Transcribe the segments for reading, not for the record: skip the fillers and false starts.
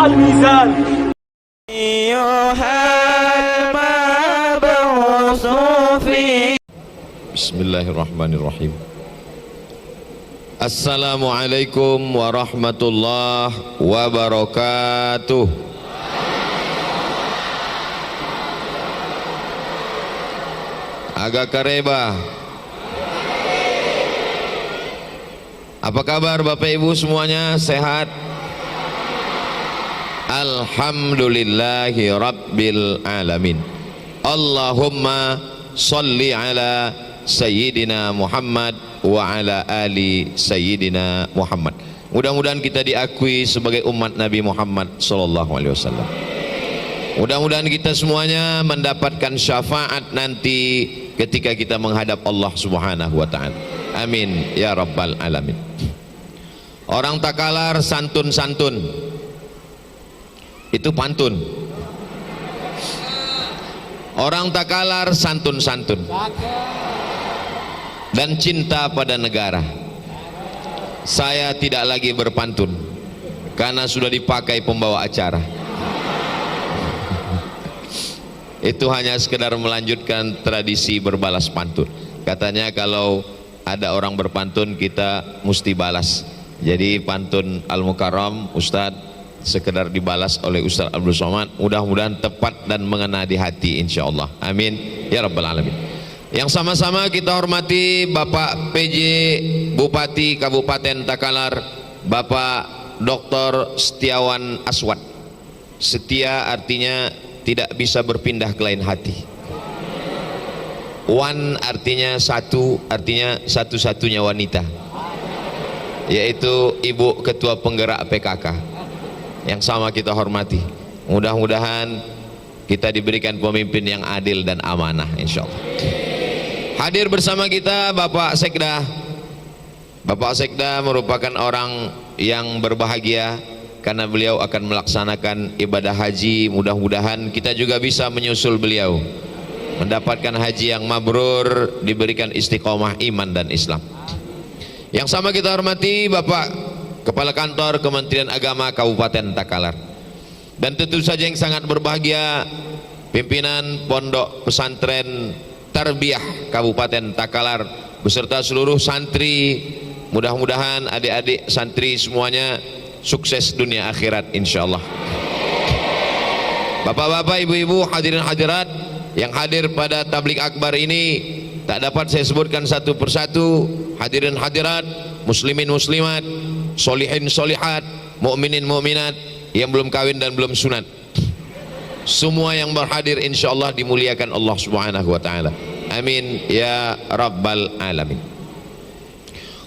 الميزان. Bismillahirrahmanirrahim. Assalamualaikum warahmatullahi wabarakatuh. Agak kareba. Apa kabar Bapak Ibu semuanya? Sehat? Alhamdulillahi rabbil alamin. Allahumma salli ala Sayyidina Muhammad wa ala ali Sayyidina Muhammad. Mudah-mudahan kita diakui sebagai umat Nabi Muhammad sallallahu alaihi wasallam. Mudah-mudahan kita semuanya mendapatkan syafaat nanti ketika kita menghadap Allah Subhanahu wa taala. Amin ya rabbal alamin. Orang Takalar santun-santun. Itu pantun. Orang Takalar santun-santun dan cinta pada negara. Saya tidak lagi berpantun karena sudah dipakai pembawa acara. Itu hanya sekedar melanjutkan tradisi berbalas pantun. Katanya kalau ada orang berpantun kita mesti balas. Jadi pantun Al-Mukarram Ustadz sekedar dibalas oleh Ustadz Abdul Somad, mudah-mudahan tepat dan mengena di hati insyaallah. Amin ya rabbal alamin. Yang sama-sama kita hormati Bapak PJ Bupati Kabupaten Takalar, Bapak Dr. Setiawan Aswad. Setia artinya tidak bisa berpindah ke lain hati. Wan artinya satu, artinya satu-satunya wanita, yaitu Ibu Ketua Penggerak PKK yang sama kita hormati. Mudah-mudahan kita diberikan pemimpin yang adil dan amanah insyaallah. Hadir bersama kita Bapak Sekda. Bapak Sekda merupakan orang yang berbahagia karena beliau akan melaksanakan ibadah haji. Mudah-mudahan kita juga bisa menyusul beliau, mendapatkan haji yang mabrur, diberikan istiqomah iman dan Islam. Yang sama kita hormati Bapak Kepala Kantor Kementerian Agama Kabupaten Takalar, dan tentu saja yang sangat berbahagia pimpinan Pondok Pesantren Tarbiyah Kabupaten Takalar beserta seluruh santri. Mudah-mudahan adik-adik santri semuanya sukses dunia akhirat insyaallah. Bapak-bapak, ibu-ibu, hadirin hadirat yang hadir pada tablik akbar ini tak dapat saya sebutkan satu persatu. Hadirin hadirat, muslimin muslimat, solihin solihat, mukminin mukminat yang belum kawin dan belum sunat, semua yang berhadir insyaallah dimuliakan Allah Subhanahu wa taala. Amin ya rabbal alamin.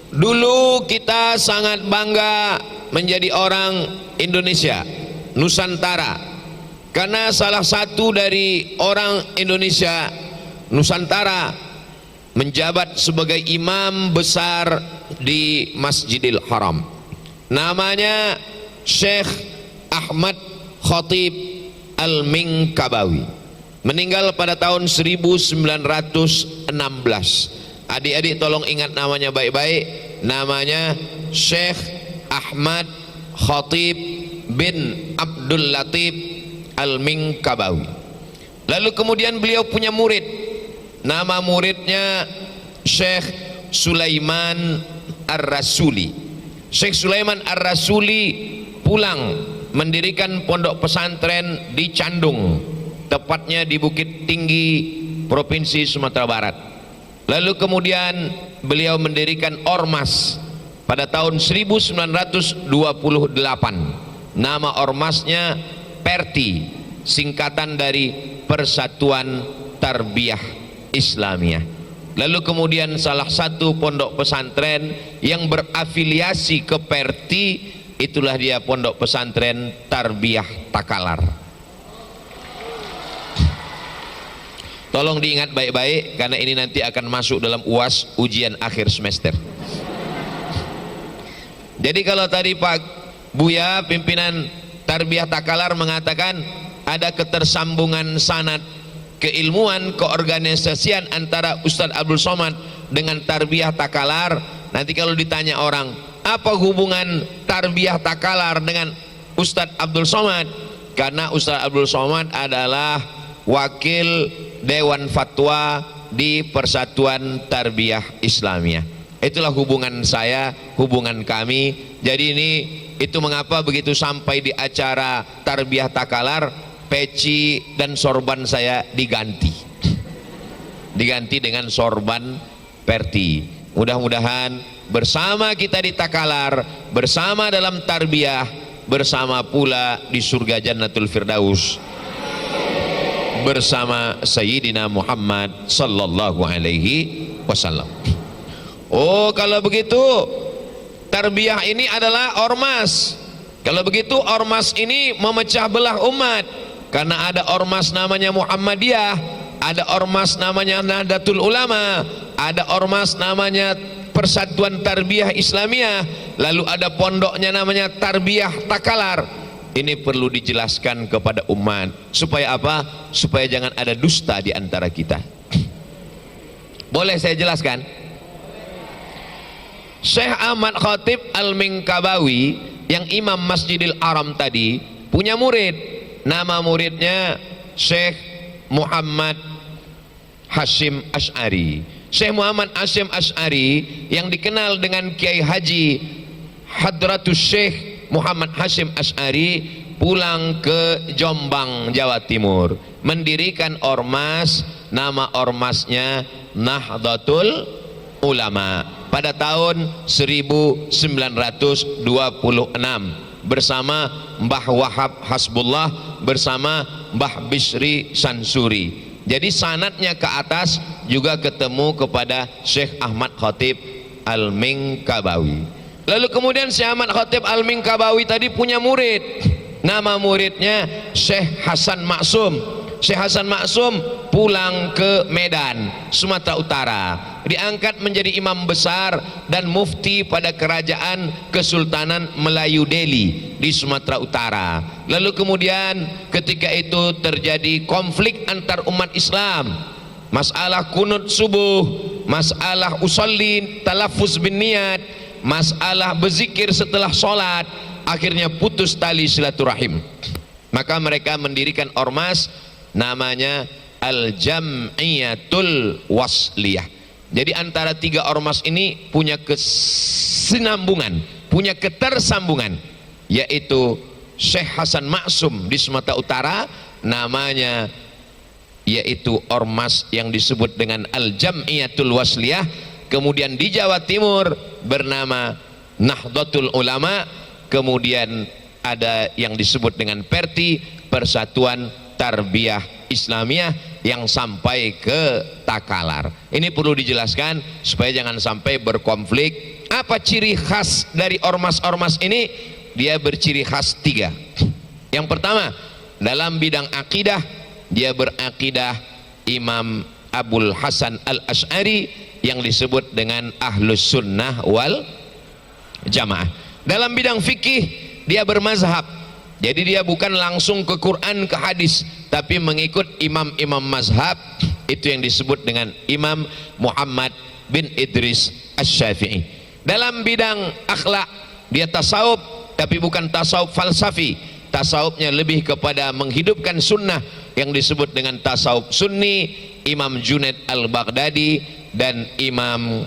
Dulu kita sangat bangga menjadi orang Indonesia, Nusantara, karena salah satu dari orang Indonesia Nusantara menjabat sebagai imam besar di Masjidil Haram. Namanya Syekh Ahmad Khatib Al-Minkabawi. Meninggal pada tahun 1916. Adik-adik tolong ingat namanya baik-baik. Namanya Syekh Ahmad Khatib bin Abdul Latif Al-Minkabawi. Lalu kemudian beliau punya murid. Nama muridnya Syekh Sulaiman Ar-Rasuli. Syekh Sulaiman Ar-Rasuli pulang mendirikan pondok pesantren di Candung, tepatnya di Bukit Tinggi, Provinsi Sumatera Barat. Lalu kemudian beliau mendirikan ormas pada tahun 1928. Nama ormasnya Perti, singkatan dari Persatuan Tarbiyah Islamiyah. Lalu kemudian salah satu pondok pesantren yang berafiliasi ke Perti, itulah dia Pondok Pesantren Tarbiyah Takalar. Tolong diingat baik-baik karena ini nanti akan masuk dalam UAS, ujian akhir semester. Jadi kalau tadi Pak Buya pimpinan Tarbiyah Takalar mengatakan ada ketersambungan sanad keilmuan keorganisasian antara Ustadz Abdul Somad dengan Tarbiyah Takalar. Nanti kalau ditanya orang apa hubungan Tarbiyah Takalar dengan Ustadz Abdul Somad, karena Ustadz Abdul Somad adalah wakil Dewan Fatwa di Persatuan Tarbiyah Islamiyah. Itulah hubungan saya, hubungan kami. Jadi itu mengapa begitu sampai di acara Tarbiyah Takalar, peci dan sorban saya diganti dengan sorban Perti. Mudah-mudahan bersama kita di Takalar, bersama dalam tarbiyah, bersama pula di surga Jannatul Firdaus bersama Sayyidina Muhammad sallallahu alaihi wasallam. Oh, kalau begitu tarbiyah ini adalah ormas. Kalau begitu ormas ini memecah belah umat, karena ada ormas namanya Muhammadiyah, ada ormas namanya Nahdlatul Ulama, ada ormas namanya Persatuan Tarbiyah Islamiyah, lalu ada pondoknya namanya Tarbiyah Takalar. Ini perlu dijelaskan kepada umat supaya apa? Supaya jangan ada dusta di antara kita. Boleh saya jelaskan? Syekh Ahmad Khatib Al-Minkabawi yang imam Masjidil Haram tadi punya murid, nama muridnya Syekh Muhammad Hashim Asy'ari. Syekh Muhammad Hashim Asy'ari yang dikenal dengan Kiai Haji Hadratus Syekh Muhammad Hashim Asy'ari pulang ke Jombang, Jawa Timur, mendirikan ormas, nama ormasnya Nahdlatul Ulama pada tahun 1926 bersama Mbah Wahab Hasbullah bersama Mbah Bisri Sansuri. Jadi sanadnya ke atas juga ketemu kepada Syekh Ahmad Khatib Al-Minkabawi. Lalu kemudian Syekh Ahmad Khatib Al-Minkabawi tadi punya murid, nama muridnya Syekh Hasan Maksum. Syekh Hasan Maksum pulang ke Medan, Sumatera Utara, diangkat menjadi imam besar dan mufti pada kerajaan Kesultanan Melayu Delhi di Sumatera Utara. Lalu kemudian ketika itu terjadi konflik antar umat Islam, masalah kunut subuh, masalah usolli talaffuz bin niat, masalah berzikir setelah sholat, akhirnya putus tali silaturahim. Maka mereka mendirikan ormas namanya Al-Jam'iyatul Wasliyah. Jadi antara tiga ormas ini punya kesinambungan, punya ketersambungan, yaitu Syekh Hasan Maksum di Sumatera Utara namanya yaitu ormas yang disebut dengan Al-Jam'iyatul Wasliyah. Kemudian di Jawa Timur bernama Nahdlatul Ulama, kemudian ada yang disebut dengan Perti, Persatuan Tarbiyah Islamiyah, yang sampai ke Takalar. Ini perlu dijelaskan supaya jangan sampai berkonflik. Apa ciri khas dari ormas-ormas ini? Dia berciri khas tiga. Yang pertama, dalam bidang akidah, dia berakidah Imam Abul Hasan Al-Asy'ari yang disebut dengan Ahlus Sunnah wal Jamaah. Dalam bidang fikih, dia bermazhab. Jadi dia bukan langsung ke Quran, ke hadis, tapi mengikut imam-imam mazhab. Itu yang disebut dengan Imam Muhammad bin Idris Asy-Syafi'i. Dalam bidang akhlak, dia tasawuf, tapi bukan tasawuf falsafi. Tasawufnya lebih kepada menghidupkan sunnah yang disebut dengan tasawuf sunni, Imam Junaid Al-Baghdadi dan Imam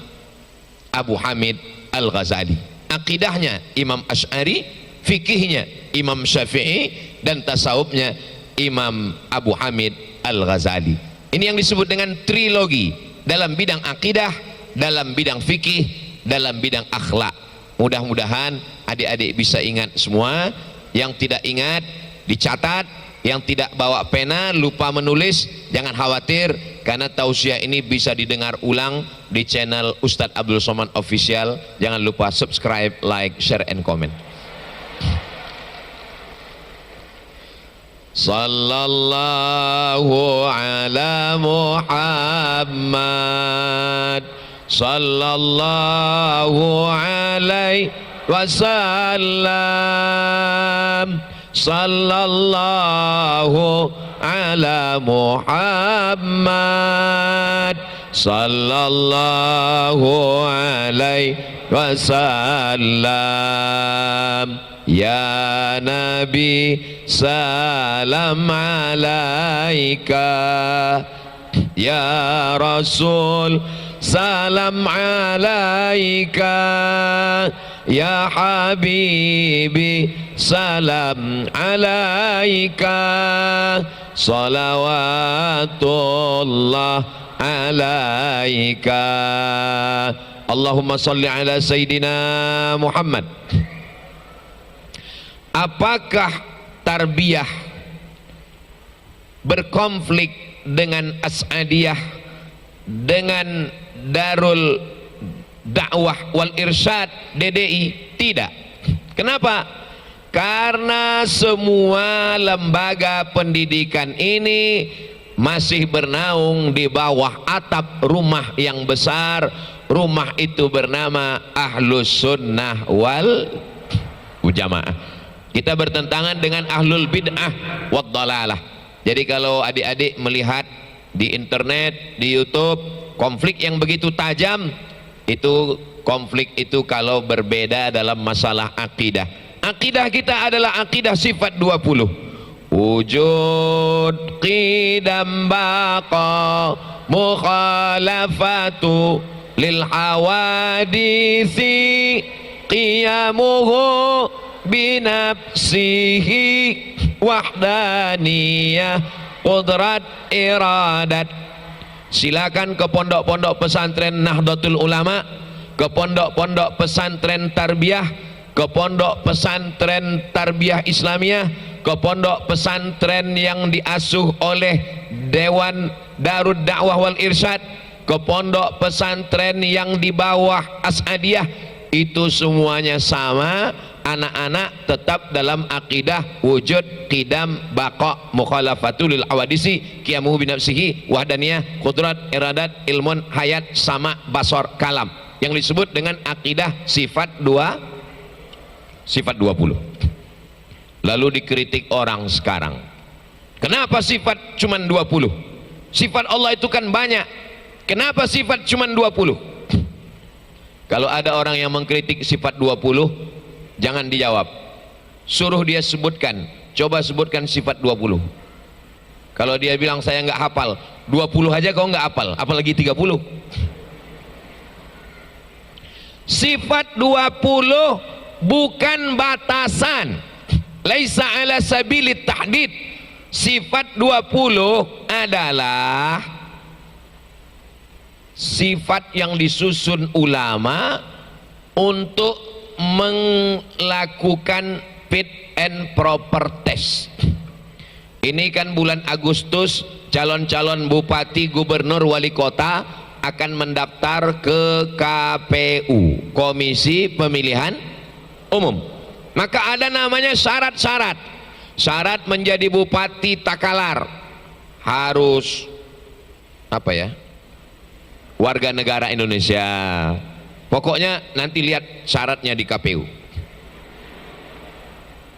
Abu Hamid Al-Ghazali. Akidahnya Imam Asy'ari, fikihnya Imam Syafi'i, dan tasawufnya Imam Abu Hamid Al-Ghazali. Ini yang disebut dengan trilogi dalam bidang akidah, dalam bidang fikih, dalam bidang akhlak. Mudah-mudahan adik-adik bisa ingat semua. Yang tidak ingat dicatat, yang tidak bawa pena lupa menulis jangan khawatir, karena tausiah ini bisa didengar ulang di channel Ustadz Abdul Somad Official. Jangan lupa subscribe, like, share, and comment. Sallallahu ala Muhammad sallallahu alaihi wasallam. Sallallahu ala Muhammad sallallahu alaihi wasallam. Ya Nabi salam alaika, ya Rasul salam alaika, ya Habibi salam alaika, salawatullah alaika. Allahumma salli ala Sayyidina Muhammad. Apakah tarbiyah berkonflik dengan As'adiyah, dengan Darul Dakwah wal Irsyad DDI? Tidak. Kenapa? Karena semua lembaga pendidikan ini masih bernaung di bawah atap rumah yang besar. Rumah itu bernama Ahlus Sunnah wal Jamaah. Kita bertentangan dengan ahlul bid'ah wad dalalah. Jadi kalau adik-adik melihat di internet, di YouTube, konflik yang begitu tajam, itu konflik itu kalau berbeda dalam masalah akidah. Akidah kita adalah akidah sifat 20. Wujud qidam baqa mukhalafatu lil hawadisi qiyamuhu binafsihi wahdaniyah qudrat iradat. Silakan ke pondok-pondok pesantren Nahdlatul Ulama, ke pondok-pondok pesantren tarbiyah, ke pondok pesantren tarbiyah Islamiyah, ke pondok pesantren yang diasuh oleh Dewan Darud Dakwah wal Irsyad, ke pondok pesantren yang di bawah As'adiyah, itu semuanya sama. Anak-anak tetap dalam akidah wujud qidam baqa mukhalafatul lil awadisi qiyamuhu binafsihi wahdaniyah qudrat iradat ilmun hayat sama basar kalam, yang disebut dengan akidah sifat 20. Lalu dikritik orang sekarang, kenapa sifat cuman 20? Sifat Allah itu kan banyak, kenapa sifat cuman 20? Kalau ada orang yang mengkritik sifat 20, jangan dijawab, suruh dia sebutkan, coba sebutkan sifat 20. Kalau dia bilang saya nggak hafal 20 aja kau nggak hafal, apalagi 30. Sifat 20 bukan batasan, laisa ala sabilit tahdid. Sifat 20 adalah sifat yang disusun ulama untuk melakukan fit and proper test. Ini kan bulan Agustus, calon-calon bupati, gubernur, wali kota akan mendaftar ke KPU, Komisi Pemilihan Umum. Maka ada namanya syarat-syarat. Syarat menjadi bupati Takalar harus apa ya? Warga negara Indonesia. Pokoknya nanti lihat syaratnya di KPU.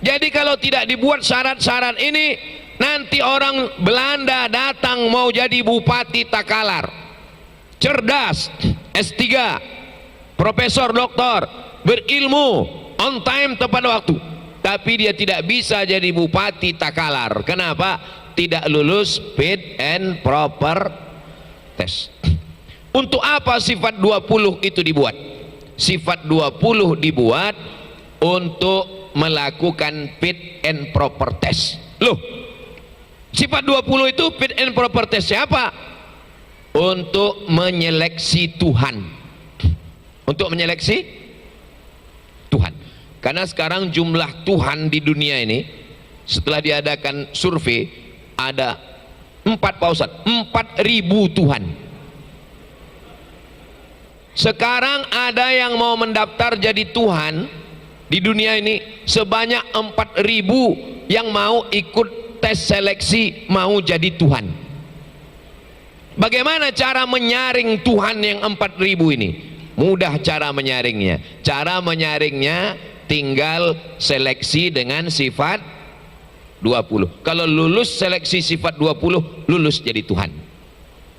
Jadi kalau tidak dibuat syarat-syarat ini, nanti orang Belanda datang mau jadi bupati Takalar, cerdas, S3, profesor, doktor, berilmu, on time, tepat waktu, tapi dia tidak bisa jadi bupati Takalar. Kenapa? Tidak lulus fit and proper test. Untuk apa sifat 20 itu dibuat? Sifat 20 dibuat untuk melakukan fit and proper test. Loh, sifat 20 itu fit and proper test siapa? Untuk menyeleksi Tuhan. Untuk menyeleksi Tuhan. Karena sekarang jumlah Tuhan di dunia ini, setelah diadakan survei, ada 4 Pak Ustadz, 4.000 Tuhan. Sekarang ada yang mau mendaftar jadi Tuhan di dunia ini sebanyak 4.000 yang mau ikut tes seleksi mau jadi Tuhan. Bagaimana cara menyaring Tuhan yang 4.000 ini? Mudah cara menyaringnya. Cara menyaringnya tinggal seleksi dengan sifat 20. Kalau lulus seleksi sifat 20, lulus jadi Tuhan.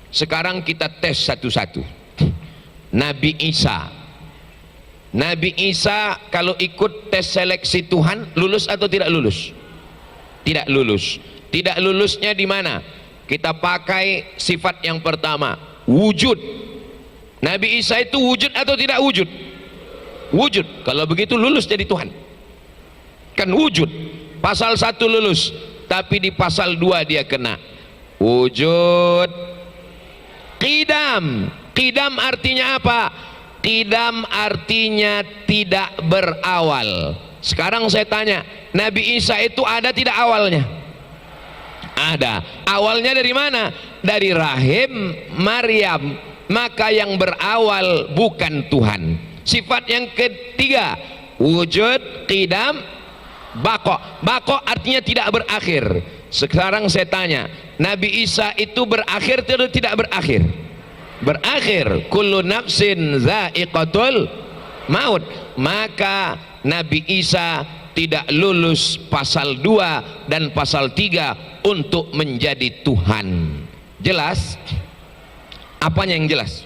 Sekarang kita tes satu-satu. Nabi Isa Nabi Isa kalau ikut tes seleksi Tuhan lulus atau tidak lulus? Tidak lulus. Tidak lulusnya di mana? Kita pakai sifat yang pertama, wujud. Nabi Isa itu wujud atau tidak wujud? Wujud. Kalau begitu lulus jadi Tuhan. Kan wujud. Pasal 1 lulus, tapi di pasal 2 dia kena wujud qidam. Qidam artinya apa? Qidam artinya tidak berawal. Sekarang saya tanya, Nabi Isa itu ada tidak awalnya? Ada. Awalnya dari mana? Dari rahim Maryam. Maka yang berawal bukan Tuhan. Sifat yang ketiga, wujud qidam bako. Bako artinya tidak berakhir. Sekarang saya tanya, Nabi Isa itu berakhir atau tidak berakhir? Berakhir. Kullu nafsin za'iqatul maut. Maka Nabi Isa tidak lulus pasal 2 dan pasal 3 untuk menjadi Tuhan. Jelas? Apanya yang jelas?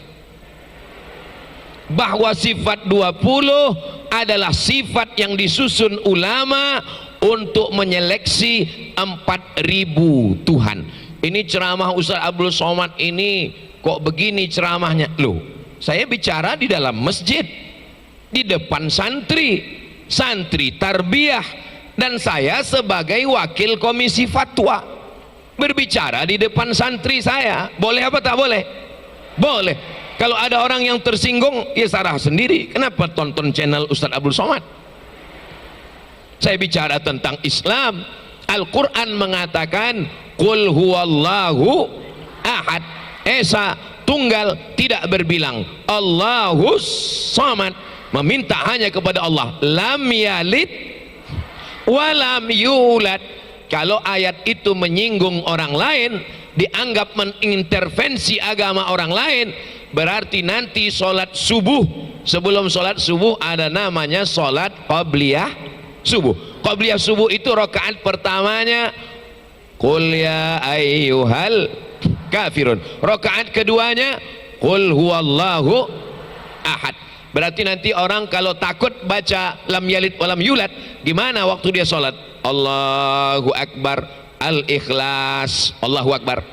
Bahwa sifat 20 adalah sifat yang disusun ulama untuk menyeleksi 4.000 Tuhan. Ini ceramah Ustaz Abdul Somad ini kok begini ceramahnya? Loh, saya bicara di dalam masjid, di depan santri tarbiyah, dan saya sebagai wakil komisi fatwa berbicara di depan santri saya. Boleh apa tak boleh? Boleh. Kalau ada orang yang tersinggung, ya sarah sendiri. Kenapa tonton channel Ustaz Abdul Somad? Saya bicara tentang Islam. Al-Quran mengatakan Qul huwallahu ahad, Esa tunggal, tidak berbilang. Allahus samad, meminta hanya kepada Allah. Lam yalid walam yulad. Kalau ayat itu menyinggung orang lain, dianggap mengintervensi agama orang lain, berarti nanti sholat subuh, sebelum sholat subuh ada namanya sholat qabliyah subuh. Qabliyah subuh itu rakaat pertamanya qul ya ayyuhal kafirun, rakaat keduanya qul huwallahu ahad. Berarti nanti orang kalau takut baca lam yalid walam yulad, gimana waktu dia sholat? Allahu Akbar, Al-Ikhlas, Allahu Akbar.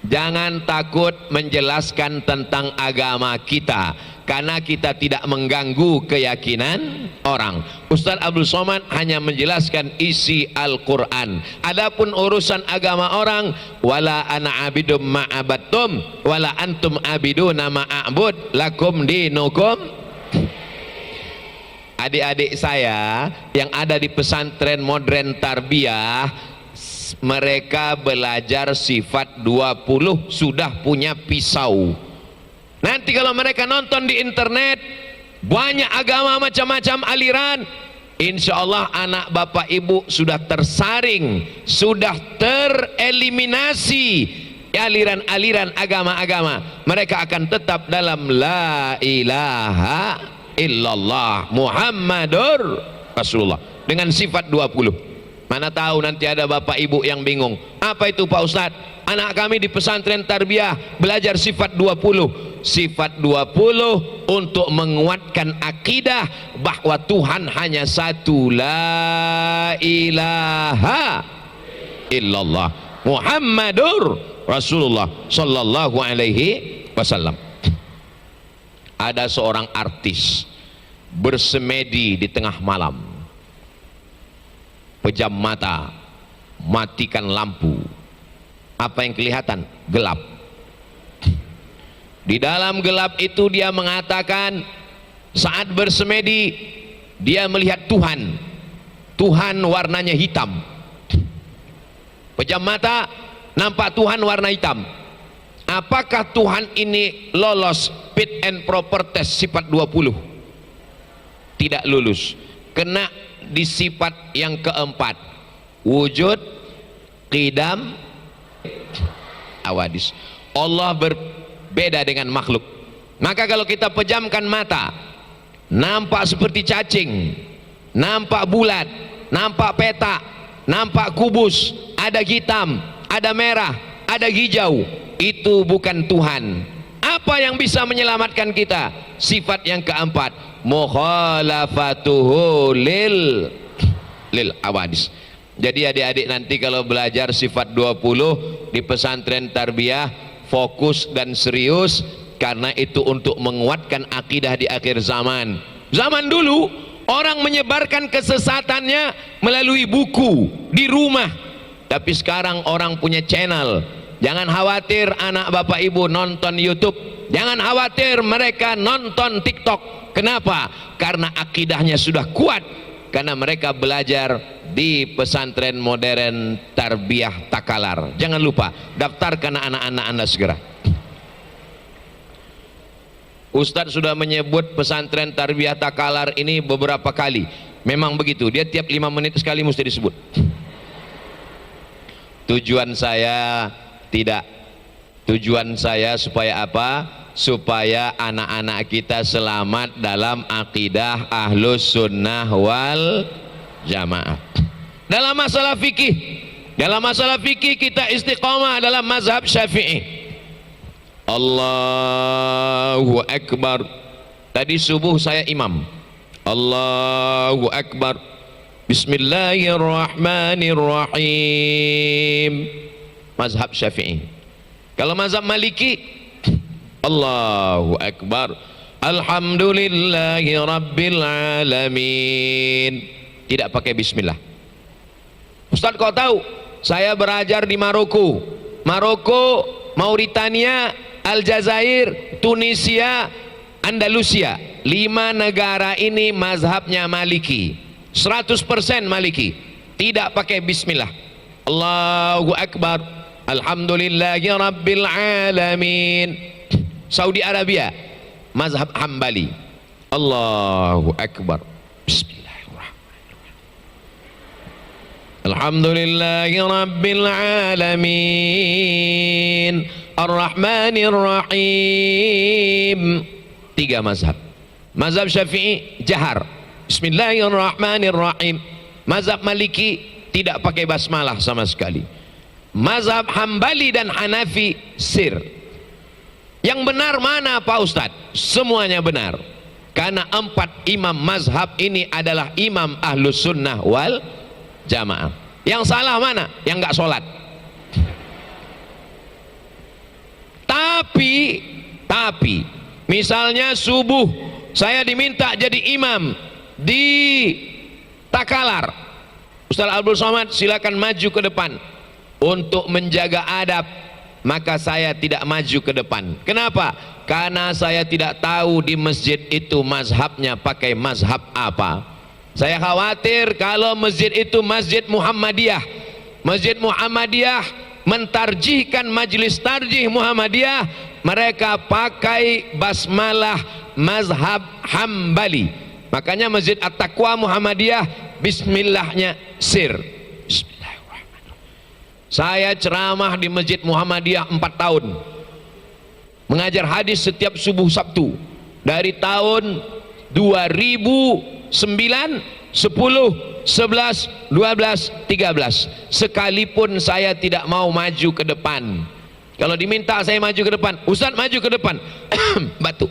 Jangan takut menjelaskan tentang agama kita, karena kita tidak mengganggu keyakinan orang. Ustaz Abdul Somad hanya menjelaskan isi Al-Quran. Adapun urusan agama orang, wala ana abidum ma'abattum wala antum abiduna ma'abud lakum dinukum. Adik-adik saya yang ada di pesantren modern tarbiyah, mereka belajar sifat 20, sudah punya pisau. Nanti kalau mereka nonton di internet, banyak agama macam-macam aliran, insya Allah anak bapak ibu sudah tersaring, sudah tereliminasi aliran-aliran agama-agama. Mereka akan tetap dalam la ilaha illallah Muhammadur Rasulullah dengan sifat 20. Mana tahu nanti ada bapak ibu yang bingung, apa itu Pak Ustadz? Anak kami di pesantren tarbiyah belajar sifat 20. Sifat 20 untuk menguatkan akidah bahwa Tuhan hanya satu, la ilaha illallah Muhammadur Rasulullah sallallahu alaihi wasallam. Ada seorang artis bersemedi di tengah malam, pejam mata, matikan lampu. Apa yang kelihatan? Gelap. Di dalam gelap itu dia mengatakan, saat bersemedi dia melihat Tuhan. Tuhan warnanya hitam. Pejam mata, nampak Tuhan warna hitam. Apakah Tuhan ini lolos fit and proper test sifat 20? Tidak lulus. Kena di sifat yang keempat, wujud qidam awadis. Allah berbeda dengan makhluk. Maka kalau kita pejamkan mata, nampak seperti cacing, nampak bulat, nampak petak, nampak kubus, ada hitam, ada merah, ada hijau. Itu bukan Tuhan. Apa Apa yang bisa menyelamatkan kita? Sifat yang keempat, mukhalafatuhu lil awadis. Jadi adik-adik nanti kalau belajar sifat 20 di pesantren tarbiyah, fokus dan serius, karena itu untuk menguatkan akidah di akhir zaman. Zaman dulu orang menyebarkan kesesatannya melalui buku di rumah, tapi sekarang orang punya channel. Jangan khawatir anak bapak ibu nonton YouTube, jangan khawatir mereka nonton TikTok. Kenapa? Karena akidahnya sudah kuat, karena mereka belajar di pesantren modern tarbiyah Takalar. Jangan lupa daftarkan anak-anak Anda segera. Ustadz sudah menyebut pesantren tarbiyah Takalar ini beberapa kali. Memang begitu, dia tiap 5 menit sekali mesti disebut. Tujuan saya tidak, tujuan saya supaya apa? Supaya anak-anak kita selamat dalam akidah ahlus sunnah wal jamaah. Dalam masalah fikih kita istiqamah dalam mazhab Syafi'i. Allahu Akbar. Tadi subuh saya imam. Allahu Akbar. Bismillahirrahmanirrahim. Mazhab Syafi'i. Kalau mazhab Maliki, Allahu Akbar. Alhamdulillahi Rabbil Alamin. Tidak pakai bismillah. Ustaz, kau tahu saya belajar di Maroko, Mauritania, Aljazair, Tunisia, Andalusia. 5 negara ini mazhabnya Maliki, 100% Maliki, tidak pakai bismillah. Allahu Akbar, Alhamdulillahi Rabbil Alamin. Saudi Arabia, mazhab Hambali. Allahu Akbar, bismillah. Alhamdulillahi Rabbil Alamin, Ar-Rahmanir Rahim. 3 mazhab. Mazhab Syafi'i jahar, Bismillahirrahmanirrahim. Mazhab Maliki tidak pakai basmalah sama sekali. Mazhab Hambali dan Hanafi sir. Yang benar mana Pak Ustadz? Semuanya benar, karena 4 imam mazhab ini adalah imam ahlus sunnah wal jamaah. Yang salah mana? Yang nggak sholat. Tapi misalnya subuh saya diminta jadi imam di Takalar, Ustaz Abdul Somad silakan maju ke depan untuk menjaga adab, maka saya tidak maju ke depan. Kenapa? Karena saya tidak tahu di masjid itu mazhabnya pakai mazhab apa. Saya khawatir kalau masjid itu Masjid Muhammadiyah, Masjid Muhammadiyah mentarjihkan majelis tarjih Muhammadiyah, mereka pakai basmalah mazhab Hambali. Makanya Masjid At-Taqwa Muhammadiyah bismillahnya sir. Bismillahirrahmanirrahim. Saya ceramah di Masjid Muhammadiyah 4 tahun, mengajar hadis setiap subuh Sabtu dari tahun 2009, 10, 11, 12, 13. Sekalipun saya tidak mau maju ke depan. Kalau diminta saya maju ke depan, Ustaz maju ke depan, batuk.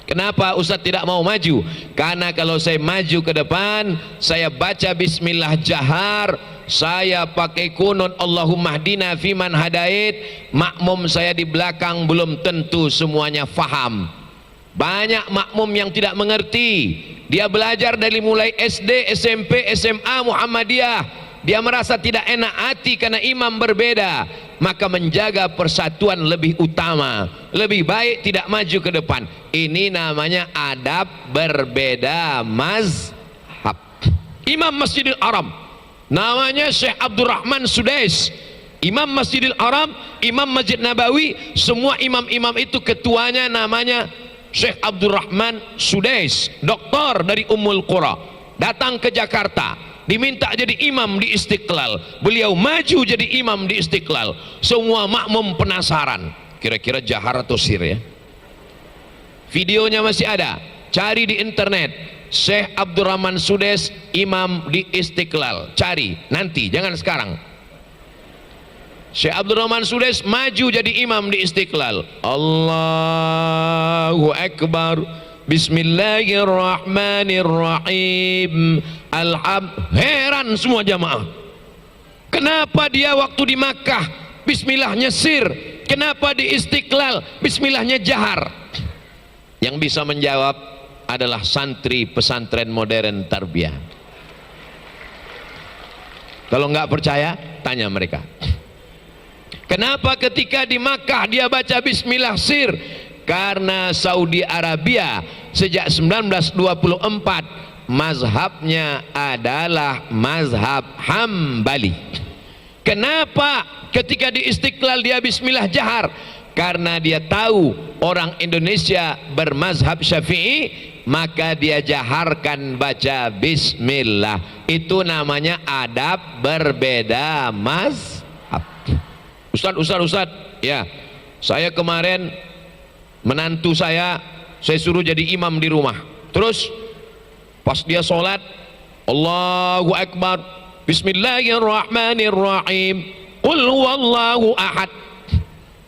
Kenapa Ustaz tidak mau maju? Karena kalau saya maju ke depan, saya baca bismillah jahar, saya pakai kunut Allahumma hdina fiman hadait, makmum saya di belakang belum tentu semuanya faham. Banyak makmum yang tidak mengerti. Dia belajar dari mulai SD, SMP, SMA, Muhammadiyah. Dia merasa tidak enak hati karena imam berbeda. Maka menjaga persatuan lebih utama. Lebih baik tidak maju ke depan. Ini namanya adab berbeda mazhab. Imam Masjidil Haram namanya Syekh Abdurrahman Sudais. Imam Masjidil Haram, Imam Masjid Nabawi, semua imam-imam itu ketuanya namanya Syekh Abdurrahman Sudais, doktor dari Ummul Qura, datang ke Jakarta, diminta jadi imam di Istiqlal. Beliau maju jadi imam di Istiqlal. Semua makmum penasaran, kira-kira jahar atau sir ya. Videonya masih ada, cari di internet, Syekh Abdurrahman Sudais imam di Istiqlal. Cari nanti, jangan sekarang. Syekh Abdurrahman Sudais maju jadi imam di Istiqlal. Allahu Akbar. Bismillahirrahmanirrahim. Heran semua jamaah. Kenapa dia waktu di Makkah bismillahnya sir, kenapa di Istiqlal bismillahnya jahar? Yang bisa menjawab adalah santri pesantren modern Tarbiyah. Kalau nggak percaya, tanya mereka. Kenapa ketika di Makkah dia baca bismillah sir? Karena Saudi Arabia sejak 1924 mazhabnya adalah mazhab Hambali. Kenapa ketika di Istiqlal dia bismillah jahar? Karena dia tahu orang Indonesia bermazhab Syafi'i, maka dia jaharkan baca bismillah. Itu namanya adab berbeda mazhab. Ustaz, ya, saya kemarin menantu saya suruh jadi imam di rumah. Terus pas dia sholat, Allahu Akbar, Bismillahirrahmanirrahim, Qul huwallahu ahad.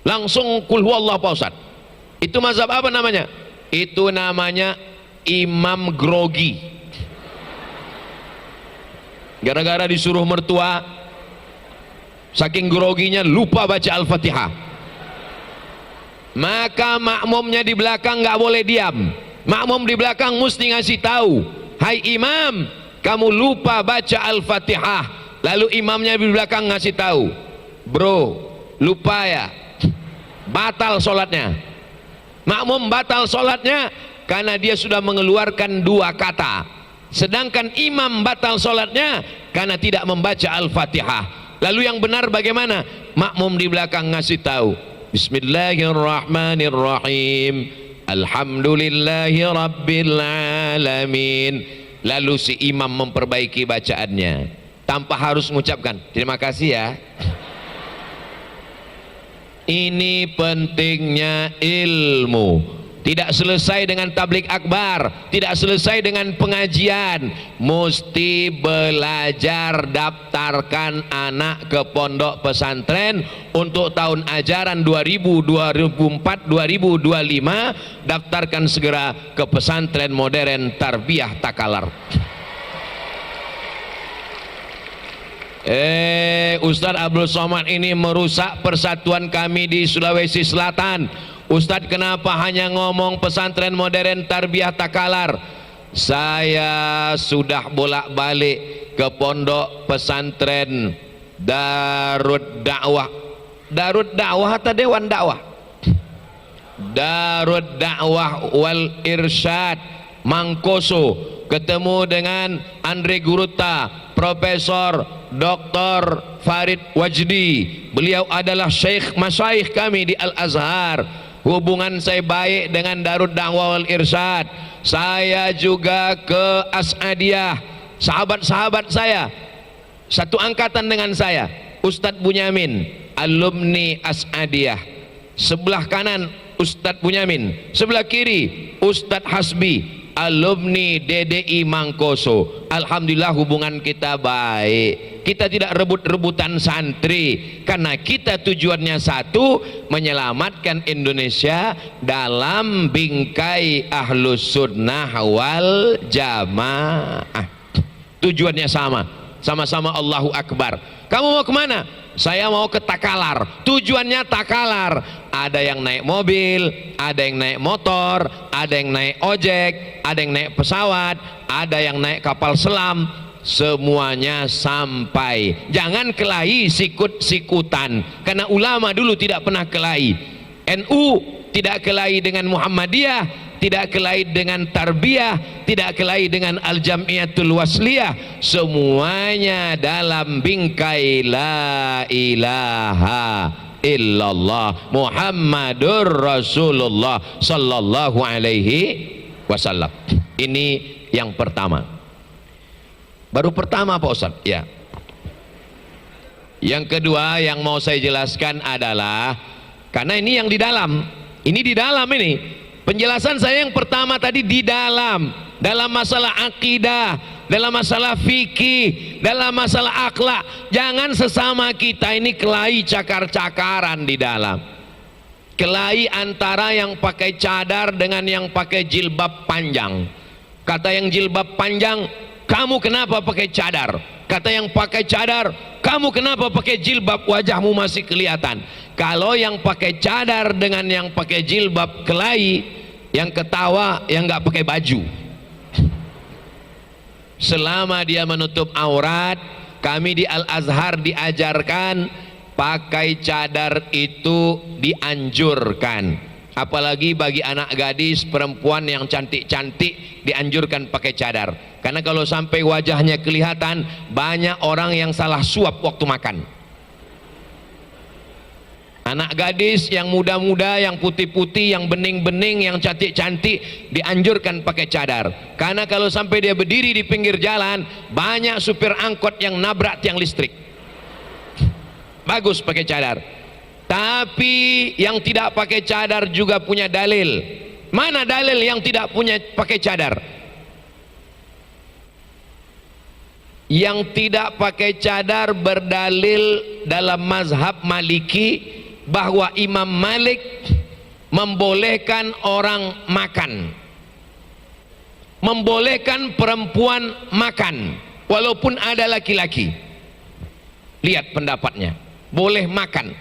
Langsung Qul huwallahu, Pak Ustaz. Itu mazhab apa namanya? Itu namanya imam grogi. Gara-gara disuruh mertua, saking groginya lupa baca Al-Fatihah. Maka makmumnya di belakang nggak boleh diam. Makmum di belakang mesti ngasih tahu, hai imam, kamu lupa baca Al-Fatihah. Lalu imamnya di belakang ngasih tahu, bro, lupa ya, batal sholatnya. Makmum batal sholatnya karena dia sudah mengeluarkan dua kata. Sedangkan imam batal sholatnya karena tidak membaca Al-Fatihah. Lalu yang benar bagaimana? Makmum di belakang ngasih tahu, Bismillahirrahmanirrahim, Alhamdulillahi Rabbil Alamin. Lalu si imam memperbaiki bacaannya tanpa harus mengucapkan terima kasih ya. Ini pentingnya ilmu. Tidak selesai dengan tablik akbar, tidak selesai dengan pengajian, mesti belajar. Daftarkan anak ke pondok pesantren untuk tahun ajaran 2024 2025. Daftarkan segera ke pesantren modern Tarbiyah Takalar. Ustadz Abdul Somad ini merusak persatuan kami di Sulawesi Selatan. Ustadz, kenapa hanya ngomong pesantren modern Tarbiyah Takalar? Saya sudah bolak-balik ke pondok pesantren Darud Dakwah. Darud Dakwah atau Dewan Dakwah? Darud Dakwah wal Irsyad Mangkoso. Ketemu dengan Andre Guruta, Profesor Dr. Farid Wajdi. Beliau adalah syekh masyaikh kami di Al-Azhar. Hubungan saya baik dengan Darud Dakwah wal Irsyad. Saya juga ke As'adiyah. Sahabat-sahabat saya satu angkatan dengan saya, Ustadz Bunyamin, alumni As'adiyah. Sebelah kanan Ustadz Bunyamin, sebelah kiri Ustadz Hasbi, alumni DDI Mangkoso. Alhamdulillah hubungan kita baik. Kita tidak rebut-rebutan santri karena kita tujuannya satu, menyelamatkan Indonesia dalam bingkai Ahlus Sunnah wal Jamaah. Tujuannya sama-sama Allahu Akbar. Kamu mau kemana? Saya mau ke Takalar. Tujuannya Takalar. Ada yang naik mobil, ada yang naik motor, ada yang naik ojek, ada yang naik pesawat, ada yang naik kapal selam. Semuanya sampai. Jangan kelahi sikut-sikutan, karena ulama dulu tidak pernah kelahi. NU tidak kelahi dengan Muhammadiyah, tidak kelahi dengan Tarbiyah, tidak kelahi dengan Al-Jamiyatul Wasliyah. Semuanya dalam bingkai la ilaha illallah Muhammadur Rasulullah sallallahu alaihi wasallam. Ini yang pertama. Baru pertama Pak Ustadz ya. Yang kedua yang mau saya jelaskan adalah, karena ini yang di dalam, ini penjelasan saya yang pertama tadi di dalam masalah akidah, dalam masalah fikih, dalam masalah akhlak. Jangan sesama kita ini kelahi cakar-cakaran di dalam. Kelahi antara yang pakai cadar dengan yang pakai jilbab panjang. Kata yang jilbab panjang, kamu kenapa pakai cadar? Kata yang pakai cadar, kamu kenapa pakai jilbab, wajahmu masih kelihatan. Kalau yang pakai cadar dengan yang pakai jilbab kelahi, yang ketawa yang nggak pakai baju. Selama dia menutup aurat, kami di Al-Azhar diajarkan pakai cadar itu dianjurkan. Apalagi bagi anak gadis perempuan yang cantik-cantik dianjurkan pakai cadar. Karena kalau sampai wajahnya kelihatan, banyak orang yang salah suap waktu makan. Anak gadis yang muda-muda, yang putih-putih, yang bening-bening, yang cantik-cantik dianjurkan pakai cadar. Karena kalau sampai dia berdiri di pinggir jalan, banyak supir angkot yang nabrak tiang listrik. Bagus pakai cadar. Tapi yang tidak pakai cadar juga punya dalil. Mana dalil yang tidak punya pakai cadar? Yang tidak pakai cadar berdalil dalam mazhab Maliki bahwa Imam Malik membolehkan orang makan, membolehkan perempuan makan walaupun ada laki-laki. Lihat pendapatnya, boleh makan.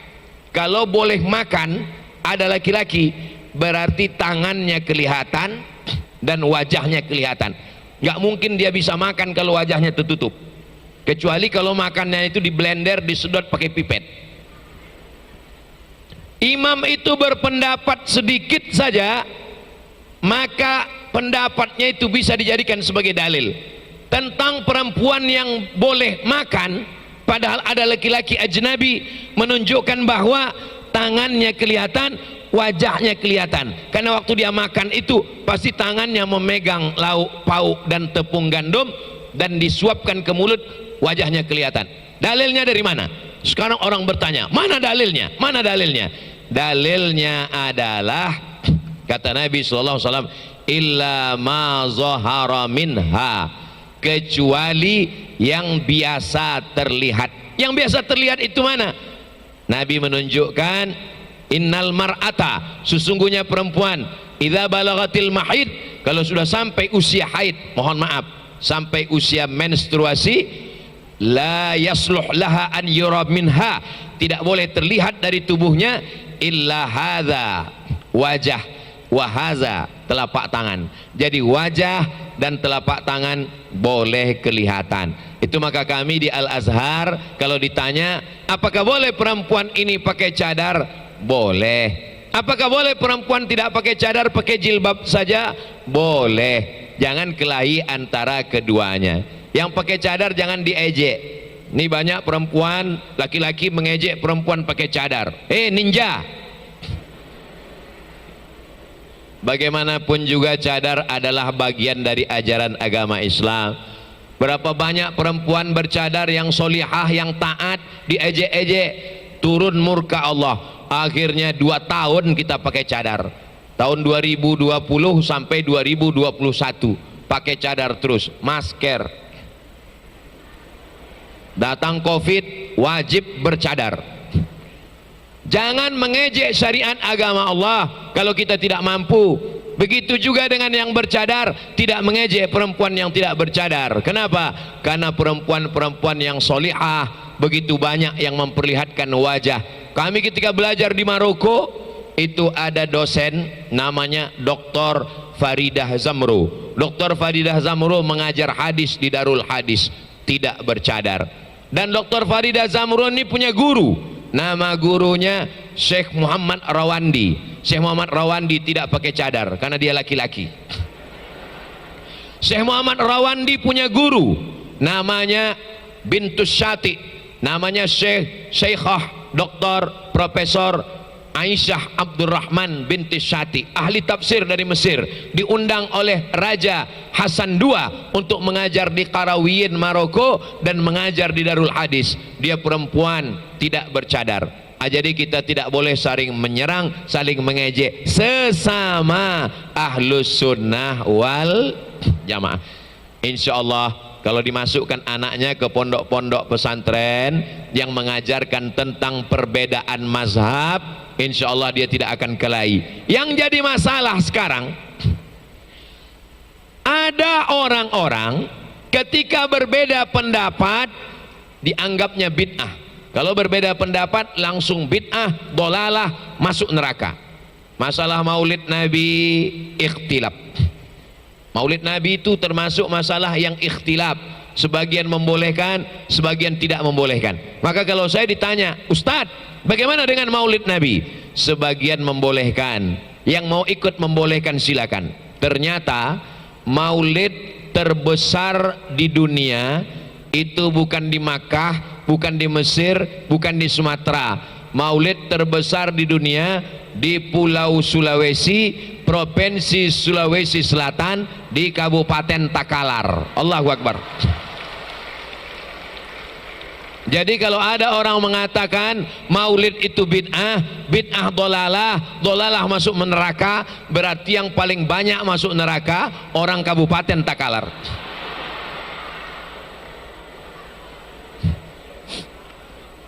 Kalau boleh makan ada laki-laki, berarti tangannya kelihatan dan wajahnya kelihatan. Nggak mungkin dia bisa makan kalau wajahnya tertutup, kecuali kalau makannya itu di blender, disedot pakai pipet. Imam itu berpendapat sedikit saja, maka pendapatnya itu bisa dijadikan sebagai dalil tentang perempuan yang boleh makan. Padahal ada laki-laki ajnabi, menunjukkan bahwa tangannya kelihatan, wajahnya kelihatan. Karena waktu dia makan itu pasti tangannya memegang lauk pauk dan tepung gandum dan disuapkan ke mulut, wajahnya kelihatan. Dalilnya dari mana? Sekarang orang bertanya, mana dalilnya? Mana dalilnya? Dalilnya adalah kata Nabi SAW, illa ma zahara minha, kecuali yang biasa terlihat. Yang biasa terlihat itu mana? Nabi menunjukkan, innal mar'ata, sesungguhnya perempuan, idza balagatil mahid, kalau sudah sampai usia haid, mohon maaf, sampai usia menstruasi, la yasluh laha an yura minha, tidak boleh terlihat dari tubuhnya illa hadza wajah wa hadza telapak tangan. Jadi wajah dan telapak tangan boleh kelihatan. Itu maka kami di Al-Azhar kalau ditanya apakah boleh perempuan ini pakai cadar, boleh. Apakah boleh perempuan tidak pakai cadar, pakai jilbab saja, boleh. Jangan kelahi antara keduanya. Yang pakai cadar jangan diejek. Ini banyak perempuan, laki-laki mengejek perempuan pakai cadar. Ninja. Bagaimanapun juga cadar adalah bagian dari ajaran agama Islam. Berapa banyak perempuan bercadar yang solihah, yang taat, diejek-ejek, turun murka Allah. Akhirnya 2 tahun kita pakai cadar. Tahun 2020 sampai 2021 pakai cadar terus, masker. Datang Covid, wajib bercadar. Jangan mengejek syariat agama Allah kalau kita tidak mampu. Begitu juga dengan yang bercadar, tidak mengejek perempuan yang tidak bercadar. Kenapa? Karena perempuan-perempuan yang solihah begitu banyak yang memperlihatkan wajah. Kami ketika belajar di Maroko, itu ada dosen namanya Dr. Faridah Zamro. Dr. Faridah Zamro mengajar hadis di Darul Hadis, tidak bercadar. Dan Dr. Faridah Zamro ini punya guru, nama gurunya Syekh Muhammad Rawandi. Syekh Muhammad Rawandi tidak pakai cadar karena dia laki-laki. Syekh Muhammad Rawandi punya guru namanya Bintus Syati, namanya Syekhah Dr. Profesor Aisyah Abdurrahman binti Syati, ahli tafsir dari Mesir, diundang oleh Raja Hasan II untuk mengajar di Qarawiyyin Maroko dan mengajar di Darul Hadis. Dia perempuan, tidak bercadar. Jadi kita tidak boleh saling menyerang, saling mengejek sesama ahlus sunnah wal jamaah. Insya Allah kalau dimasukkan anaknya ke pondok-pondok pesantren yang mengajarkan tentang perbedaan mazhab, insya Allah dia tidak akan kelahi. Yang jadi masalah sekarang, ada orang-orang ketika berbeda pendapat dianggapnya bid'ah. Kalau berbeda pendapat langsung bid'ah, dolalah, masuk neraka. Masalah maulid Nabi ikhtilaf. Maulid Nabi itu termasuk masalah yang ikhtilaf. Sebagian membolehkan, sebagian tidak membolehkan. Maka kalau saya ditanya, Ustadz, bagaimana dengan maulid Nabi? Sebagian membolehkan, yang mau ikut membolehkan silakan. Ternyata maulid terbesar di dunia itu bukan di Makkah, bukan di Mesir, bukan di Sumatera. Maulid terbesar di dunia di Pulau Sulawesi, Provinsi Sulawesi Selatan, di Kabupaten Takalar. Allahu Akbar. Jadi kalau ada orang mengatakan maulid itu bid'ah, bid'ah dolalah, dolalah masuk neraka, berarti yang paling banyak masuk neraka orang Kabupaten Takalar.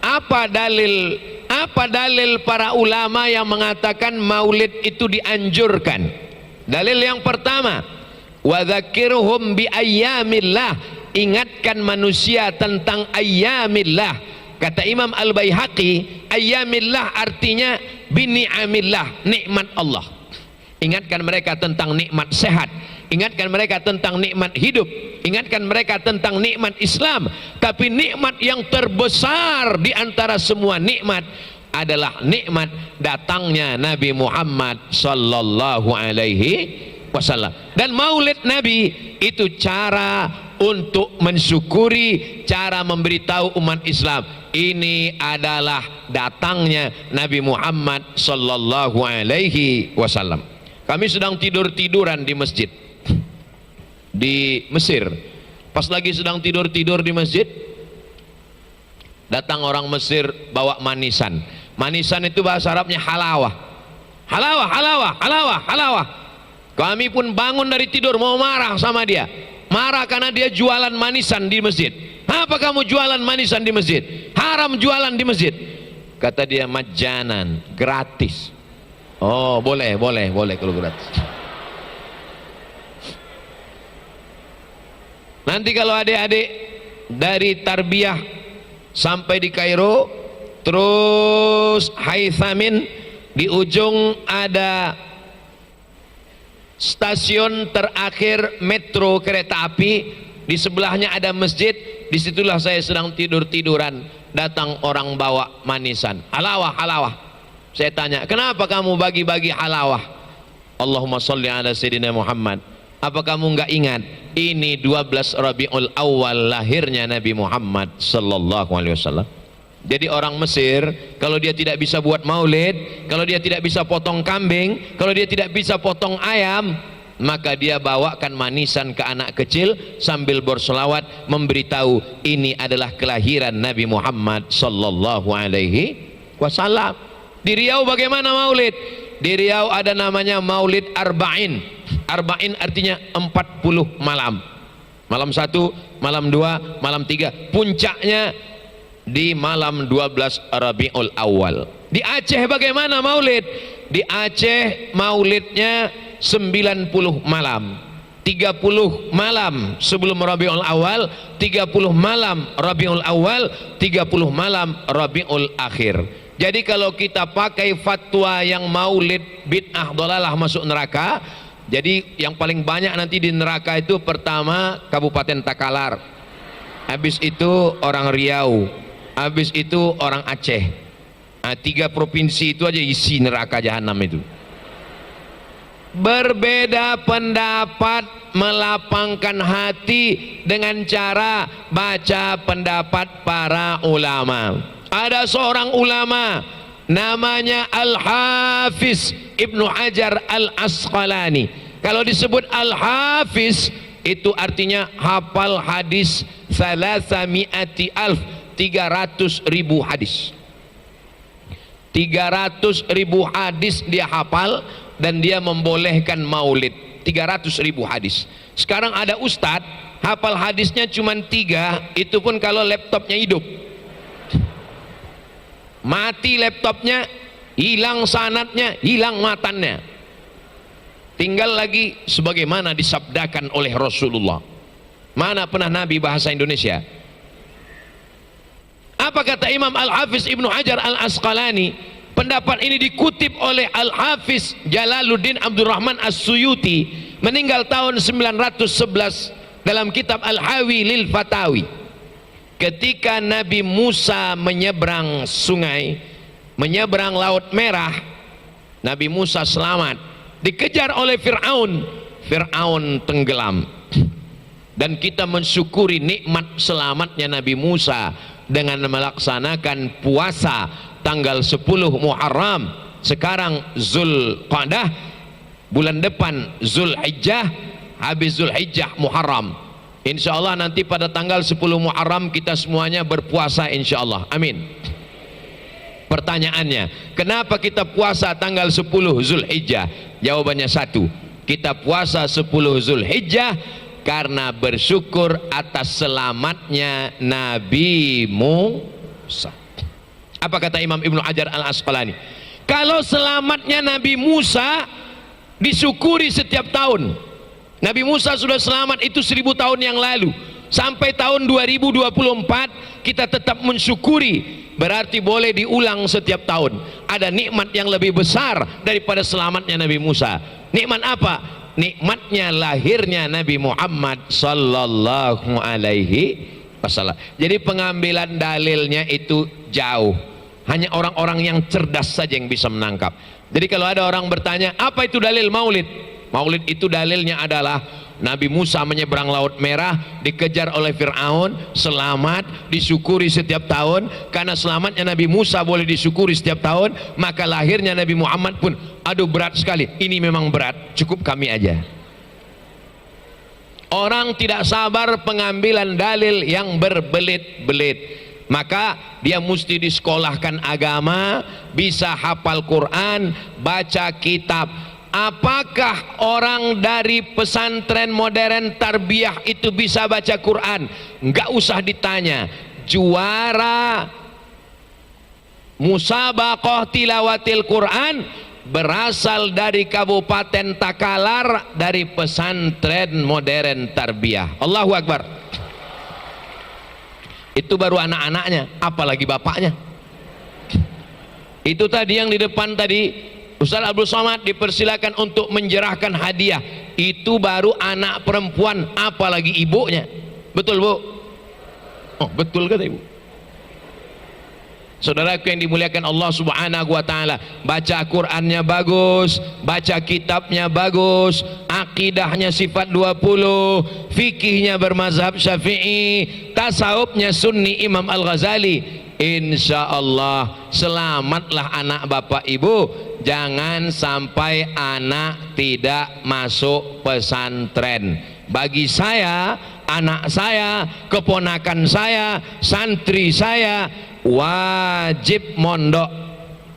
Apa dalil para ulama yang mengatakan maulid itu dianjurkan? Dalil yang pertama, wa dzakirhum bi ayyamillah, ingatkan manusia tentang ayyamillah. Kata Imam Al-Baihaqi, ayyamillah artinya bini'amillah, nikmat Allah. Ingatkan mereka tentang nikmat sehat, ingatkan mereka tentang nikmat hidup, ingatkan mereka tentang nikmat Islam. Tapi nikmat yang terbesar di antara semua nikmat adalah nikmat datangnya Nabi Muhammad sallallahu alaihi wasallam. Dan maulid Nabi itu cara untuk mensyukuri, cara memberitahu umat Islam ini adalah datangnya Nabi Muhammad sallallahu alaihi wasallam. Kami sedang tidur-tiduran di masjid di Mesir. Pas lagi sedang tidur-tidur di masjid, datang orang Mesir bawa manisan. Manisan itu bahasa Arabnya halawah. Halawah, halawah, halawah, halawah. Kami pun bangun dari tidur mau marah sama dia. Marah karena dia jualan manisan di masjid. Apa kamu jualan manisan di masjid? Haram jualan di masjid. Kata dia, majanan, gratis. Oh, boleh kalau gratis. Nanti kalau adik-adik dari Tarbiyah sampai di Kairo, terus Haithamin, di ujung ada stasiun terakhir metro kereta api, di sebelahnya ada masjid. Disitulah saya sedang tidur-tiduran, datang orang bawa manisan, halawah, halawah. Saya tanya, kenapa kamu bagi-bagi halawah? Allahumma sholli ala Sayyidina Muhammad. Apa kamu enggak ingat ini 12 Rabiul Awal lahirnya Nabi Muhammad sallallahu alaihi wasallam? Jadi orang Mesir kalau dia tidak bisa buat maulid, kalau dia tidak bisa potong kambing, kalau dia tidak bisa potong ayam, maka dia bawakan manisan ke anak kecil sambil berselawat memberitahu ini adalah kelahiran Nabi Muhammad sallallahu alaihi wasallam. Di Riau bagaimana maulid? Di Riau ada namanya maulid arba'in. Arba'in artinya 40 malam. Malam 1, malam 2, malam 3. Puncaknya di malam 12 Rabiul Awal. Di Aceh bagaimana maulid? Di Aceh maulidnya 90 malam. 30 malam sebelum Rabiul Awal, 30 malam Rabiul Awal, 30 malam Rabiul Akhir. Jadi kalau kita pakai fatwa yang maulid bid'ah dolalah masuk neraka, jadi yang paling banyak nanti di neraka itu pertama Kabupaten Takalar, habis itu orang Riau, habis itu orang Aceh. Nah, 3 provinsi itu aja isi neraka jahanam itu. Berbeda pendapat melapangkan hati dengan cara baca pendapat para ulama. Ada seorang ulama namanya Al-Hafiz Ibnu Hajar Al-Asqalani. Kalau disebut Al-Hafiz itu artinya hafal hadis 300.000 hadis. 300.000 hadis dia hafal dan dia membolehkan maulid. 300.000 hadis. Sekarang ada ustadz hafal hadisnya cuma 3, itu pun kalau laptopnya hidup. Mati laptopnya, hilang sanadnya, hilang matannya, tinggal lagi sebagaimana disabdakan oleh Rasulullah. Mana pernah Nabi bahasa Indonesia? Apa kata Imam Al-Hafiz Ibnu Hajar Al-Asqalani? Pendapat ini dikutip oleh Al-Hafiz Jalaluddin Abdurrahman As-Suyuti, meninggal tahun 911, dalam kitab Al-Hawi Lil Fatawi. Ketika Nabi Musa menyeberang sungai, menyeberang Laut Merah, Nabi Musa selamat, dikejar oleh Fir'aun, Fir'aun tenggelam. Dan kita mensyukuri nikmat selamatnya Nabi Musa dengan melaksanakan puasa tanggal 10 Muharram. Sekarang Zulqa'dah, bulan depan Zulhijjah, habis Zulhijjah Muharram. Insya Allah nanti pada tanggal 10 Muharram kita semuanya berpuasa insya Allah. Amin. Pertanyaannya, kenapa kita puasa tanggal 10 Zulhijjah? Jawabannya satu, kita puasa 10 Zulhijjah karena bersyukur atas selamatnya Nabi Musa. Apa kata Imam Ibnu Hajar Al-Asqalani? Kalau selamatnya Nabi Musa disyukuri setiap tahun. Nabi Musa sudah selamat itu 1000 tahun yang lalu. Sampai tahun 2024 kita tetap mensyukuri. Berarti boleh diulang setiap tahun. Ada nikmat yang lebih besar daripada selamatnya Nabi Musa. Nikmat apa? Nikmatnya lahirnya Nabi Muhammad sallallahu alaihi wasallam. Jadi pengambilan dalilnya itu jauh. Hanya orang-orang yang cerdas saja yang bisa menangkap. Jadi kalau ada orang bertanya, apa itu dalil maulid? Maulid itu dalilnya adalah Nabi Musa menyeberang Laut Merah, dikejar oleh Fir'aun, selamat, disyukuri setiap tahun. Karena selamatnya Nabi Musa boleh disyukuri setiap tahun, maka lahirnya Nabi Muhammad pun, aduh berat sekali, ini memang berat, cukup kami aja. Orang tidak sabar pengambilan dalil yang berbelit-belit, maka dia mesti disekolahkan agama, bisa hafal Quran, baca kitab. Apakah orang dari pesantren modern tarbiyah itu bisa baca Quran? Enggak usah ditanya. Juara musabaqah tilawatil Quran berasal dari Kabupaten Takalar, dari pesantren modern tarbiyah. Allahu Akbar. Itu baru anak-anaknya, apalagi bapaknya. Itu tadi yang di depan tadi, Ustaz Abdul Somad dipersilakan untuk menjerahkan hadiah. Itu baru anak perempuan, apalagi ibunya. Betul Bu? Oh betul kata Ibu. Saudaraku yang dimuliakan Allah Subhanahu wa Ta'ala, baca Qurannya bagus, baca kitabnya bagus, akidahnya sifat 20, fikihnya bermazhab Syafi'i, tasawufnya Sunni Imam Al-Ghazali. Insya Allah selamatlah anak bapak ibu. Jangan sampai anak tidak masuk pesantren. Bagi saya, anak saya, keponakan saya, santri saya wajib mondok.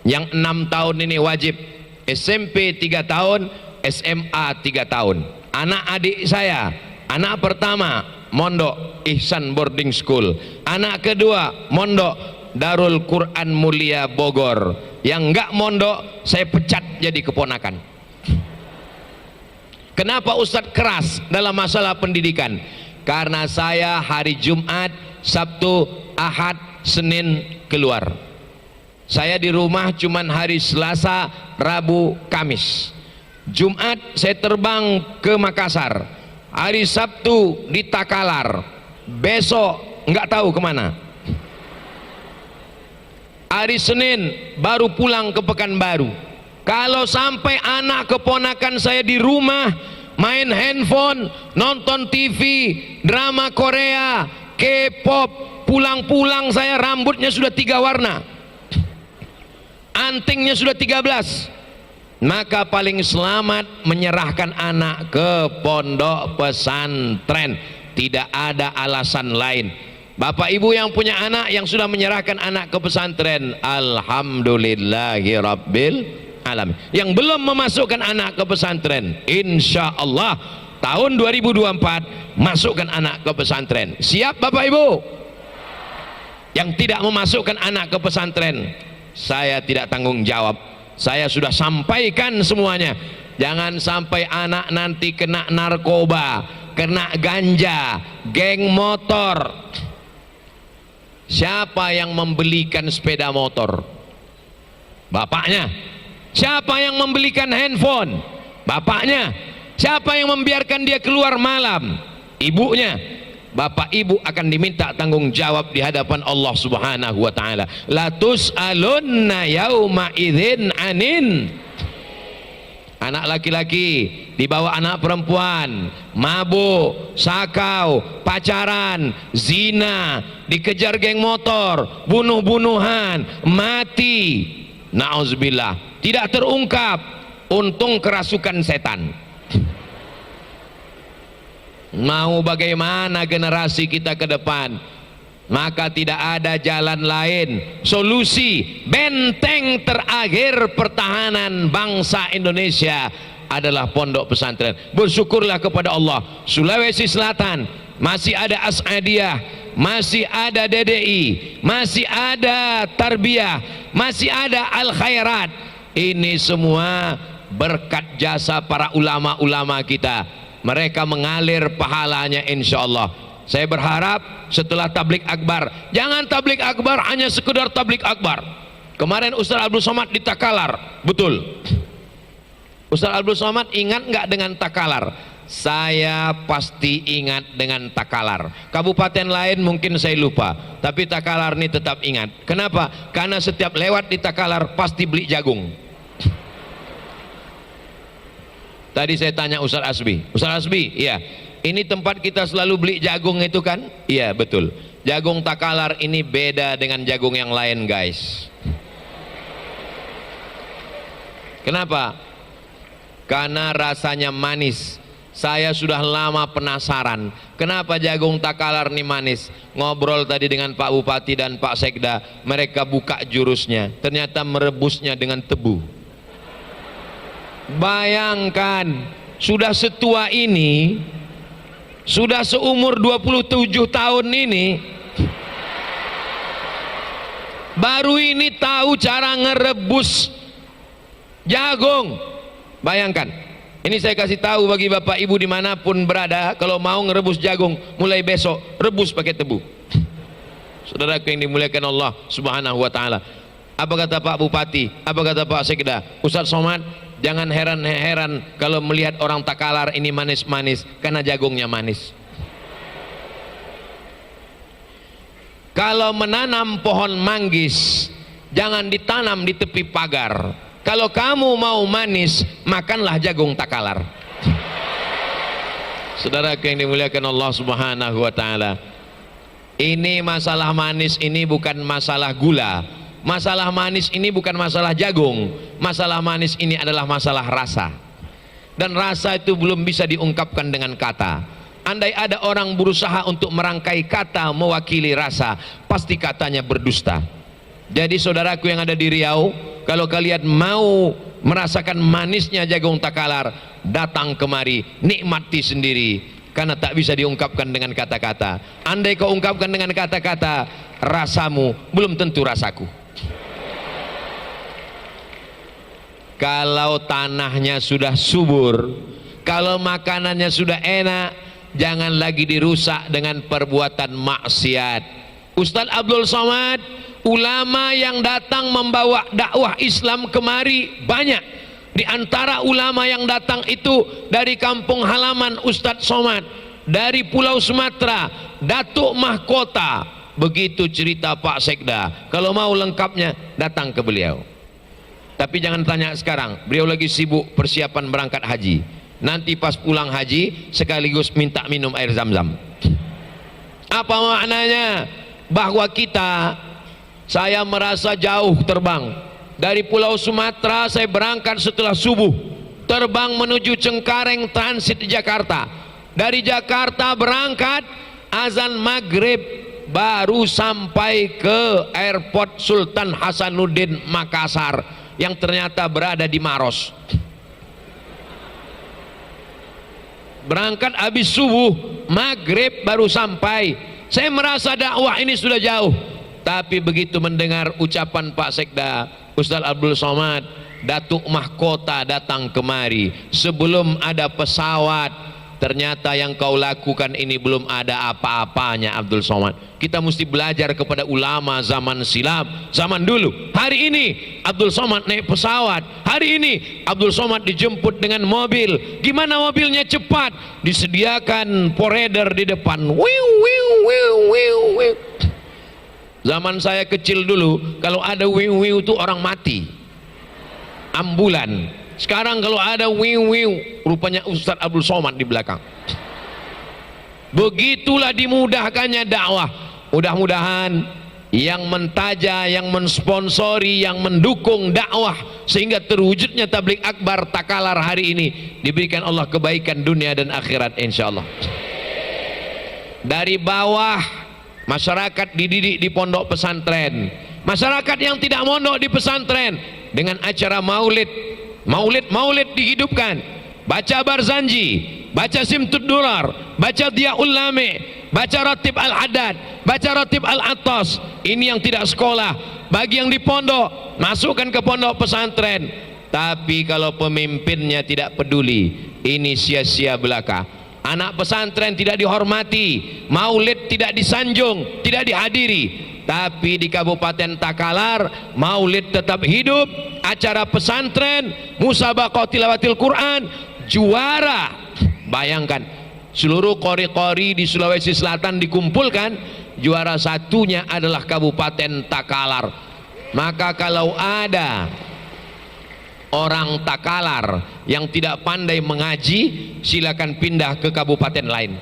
Yang 6 tahun ini wajib, SMP 3 tahun, SMA 3 tahun. Anak adik saya, anak pertama mondok Ihsan Boarding School, anak kedua mondok Darul Quran Mulia Bogor. Yang enggak mondok saya pecat jadi keponakan. Kenapa Ustadz keras dalam masalah pendidikan? Karena saya hari Jumat, Sabtu, Ahad, Senin keluar. Saya di rumah cuman hari Selasa, Rabu, Kamis. Jumat saya terbang ke Makassar. Hari Sabtu di Takalar. Besok nggak tahu kemana. Hari Senin baru pulang ke Pekanbaru. Kalau sampai anak keponakan saya di rumah main handphone, nonton TV, drama Korea, K-pop, pulang-pulang saya rambutnya sudah 3 warna, antingnya sudah 13, maka paling selamat menyerahkan anak ke pondok pesantren. Tidak ada alasan lain. Bapak ibu yang punya anak yang sudah menyerahkan anak ke pesantren, alhamdulillahi rabbil alamin. Yang belum memasukkan anak ke pesantren, insya Allah tahun 2024 masukkan anak ke pesantren. Siap Bapak Ibu? Yang tidak memasukkan anak ke pesantren, saya tidak tanggung jawab. Saya sudah sampaikan semuanya. Jangan sampai anak nanti kena narkoba, kena ganja, geng motor. Siapa yang membelikan sepeda motor? Bapaknya. Siapa yang membelikan handphone? Bapaknya. Siapa yang membiarkan dia keluar malam? Ibunya. Bapak ibu akan diminta tanggung jawab di hadapan Allah Subhanahu wa taala. La tus'alunna yauma idzin anin. Anak laki-laki dibawa anak perempuan, mabuk, sakau, pacaran, zina, dikejar geng motor, bunuh-bunuhan, mati. Nauzubillah, tidak terungkap. Untung kerasukan setan. Mau bagaimana generasi kita ke depan? Maka tidak ada jalan lain. Solusi benteng terakhir pertahanan bangsa Indonesia adalah pondok pesantren. Bersyukurlah kepada Allah, Sulawesi Selatan masih ada As'adiyah, masih ada DDI, masih ada Tarbiyah, masih ada Al Khairat. Ini semua berkat jasa para ulama-ulama kita. Mereka mengalir pahalanya insya Allah. Saya berharap setelah tablik akbar, jangan tablik akbar hanya sekedar tablik akbar. Kemarin Ustaz Abdul Somad di Takalar, betul. Ustaz Abdul Somad ingat nggak dengan Takalar? Saya pasti ingat dengan Takalar. Kabupaten lain mungkin saya lupa, tapi Takalar ini tetap ingat. Kenapa? Karena setiap lewat di Takalar pasti beli jagung. Tadi saya tanya Ustaz Asbi, Ustaz Asbi, iya, ini tempat kita selalu beli jagung itu kan? Iya betul. Jagung Takalar ini beda dengan jagung yang lain guys. Kenapa? Karena rasanya manis. Saya sudah lama penasaran, kenapa jagung Takalar ini manis. Ngobrol tadi dengan Pak Bupati dan Pak Sekda, mereka buka jurusnya, ternyata merebusnya dengan tebu. Bayangkan, sudah setua ini, sudah seumur 27 tahun ini, baru ini tahu cara ngerebus jagung. Bayangkan, ini saya kasih tahu bagi bapak ibu dimanapun berada, kalau mau ngerebus jagung, mulai besok rebus pakai tebu. Saudaraku yang dimuliakan Allah Subhanahu wa taala. Apa kata Pak Bupati? Apa kata Pak Sekda? Ustaz Somad, jangan heran-heran kalau melihat orang Takalar ini manis-manis, karena jagungnya manis. Kalau menanam pohon manggis, jangan ditanam di tepi pagar. Kalau kamu mau manis, makanlah jagung Takalar. Saudara yang dimuliakan Allah Subhanahu wa taala, ini masalah manis ini bukan masalah gula. Masalah manis ini bukan masalah jagung. Masalah manis ini adalah masalah rasa. Dan rasa itu belum bisa diungkapkan dengan kata. Andai ada orang berusaha untuk merangkai kata mewakili rasa, pasti katanya berdusta. Jadi saudaraku yang ada di Riau, kalau kalian mau merasakan manisnya jagung Takalar, datang kemari, nikmati sendiri. Karena tak bisa diungkapkan dengan kata-kata. Andai kau ungkapkan dengan kata-kata, rasamu belum tentu rasaku. Kalau tanahnya sudah subur, kalau makanannya sudah enak, jangan lagi dirusak dengan perbuatan maksiat. Ustaz Abdul Somad, ulama yang datang membawa dakwah Islam kemari banyak. Di antara ulama yang datang itu dari kampung halaman Ustaz Somad, dari Pulau Sumatera, Datuk Mahkota. Begitu cerita Pak Sekda. Kalau mau lengkapnya, datang ke beliau. Tapi jangan tanya sekarang, beliau lagi sibuk persiapan berangkat haji. Nanti pas pulang haji sekaligus minta minum air zam-zam. Apa maknanya? Bahwa kita, saya merasa jauh terbang. Dari Pulau Sumatera saya berangkat setelah subuh, terbang menuju Cengkareng, transit di Jakarta. Dari Jakarta berangkat, azan maghrib baru sampai ke airport Sultan Hasanuddin Makassar, yang ternyata berada di Maros. berangkat habis subuh, maghrib baru sampai. Saya merasa dakwah ini sudah jauh, tapi begitu mendengar ucapan Pak Sekda Ustaz Abdul Somad, Datuk Mahkota datang kemari sebelum ada pesawat, ternyata yang kau lakukan ini belum ada apa-apanya Abdul Somad. Kita mesti belajar kepada ulama zaman silam, zaman dulu. Hari ini Abdul Somad naik pesawat, hari ini Abdul Somad dijemput dengan mobil. Gimana mobilnya? Cepat, disediakan poreder di depan. Wiu, wiu, wiu, wiu, wiu. Zaman saya kecil dulu, kalau ada wiu wiu itu orang mati, ambulan. Sekarang kalau ada wiu wiu, rupanya Ustaz Abdul Somad di belakang. Begitulah dimudahkannya dakwah. Mudah-mudahan yang mentaja, yang mensponsori, yang mendukung dakwah sehingga terwujudnya tabligh akbar Takalar hari ini, diberikan Allah kebaikan dunia dan akhirat insyaallah. Dari bawah, masyarakat dididik di pondok pesantren, masyarakat yang tidak mondok di pesantren dengan acara maulid dihidupkan, baca Barzanji, baca Simtud Durar, baca Diyaul Lame, baca Ratib Al-Haddad, baca Ratib Al-Attas. Ini yang tidak sekolah. Bagi yang di pondok, masukkan ke pondok pesantren. Tapi kalau pemimpinnya tidak peduli, ini sia-sia belaka. Anak pesantren tidak dihormati, maulid tidak disanjung, tidak dihadiri. Tapi di Kabupaten Takalar, maulid tetap hidup, acara pesantren, musabaqah tilawatil Quran, juara. Bayangkan, seluruh qori-qori di Sulawesi Selatan dikumpulkan, juara satunya adalah Kabupaten Takalar. Maka kalau ada orang Takalar yang tidak pandai mengaji, silakan pindah ke kabupaten lain.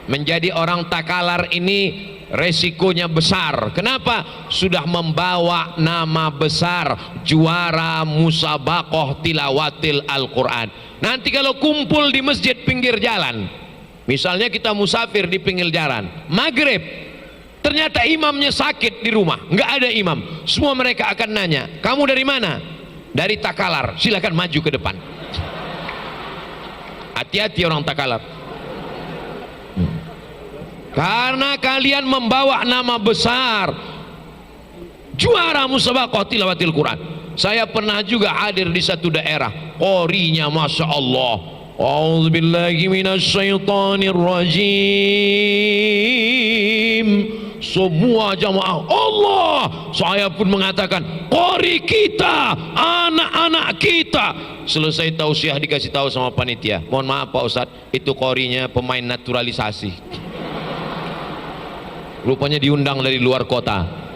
Menjadi orang Takalar ini resikonya besar. Kenapa? Sudah membawa nama besar, juara musabaqah tilawatil Al-Quran. Nanti kalau kumpul di masjid pinggir jalan, misalnya kita musafir di pinggir jalan, maghrib, ternyata imamnya sakit di rumah, nggak ada imam, semua mereka akan nanya, kamu dari mana? Dari Takalar, silakan maju ke depan. Hati-hati orang Takalar, karena kalian membawa nama besar, juara musabaqah tilawatil Quran. Saya pernah juga hadir di satu daerah, qorinya masya Allah, a'udzubillahi minasyaitonir rajim. Semua jamaah Allah, saya pun mengatakan qori kita, anak-anak kita. Selesai tausiah dikasih tahu sama panitia, mohon maaf Pak Ustadz, itu qorinya pemain naturalisasi, rupanya diundang dari luar kota.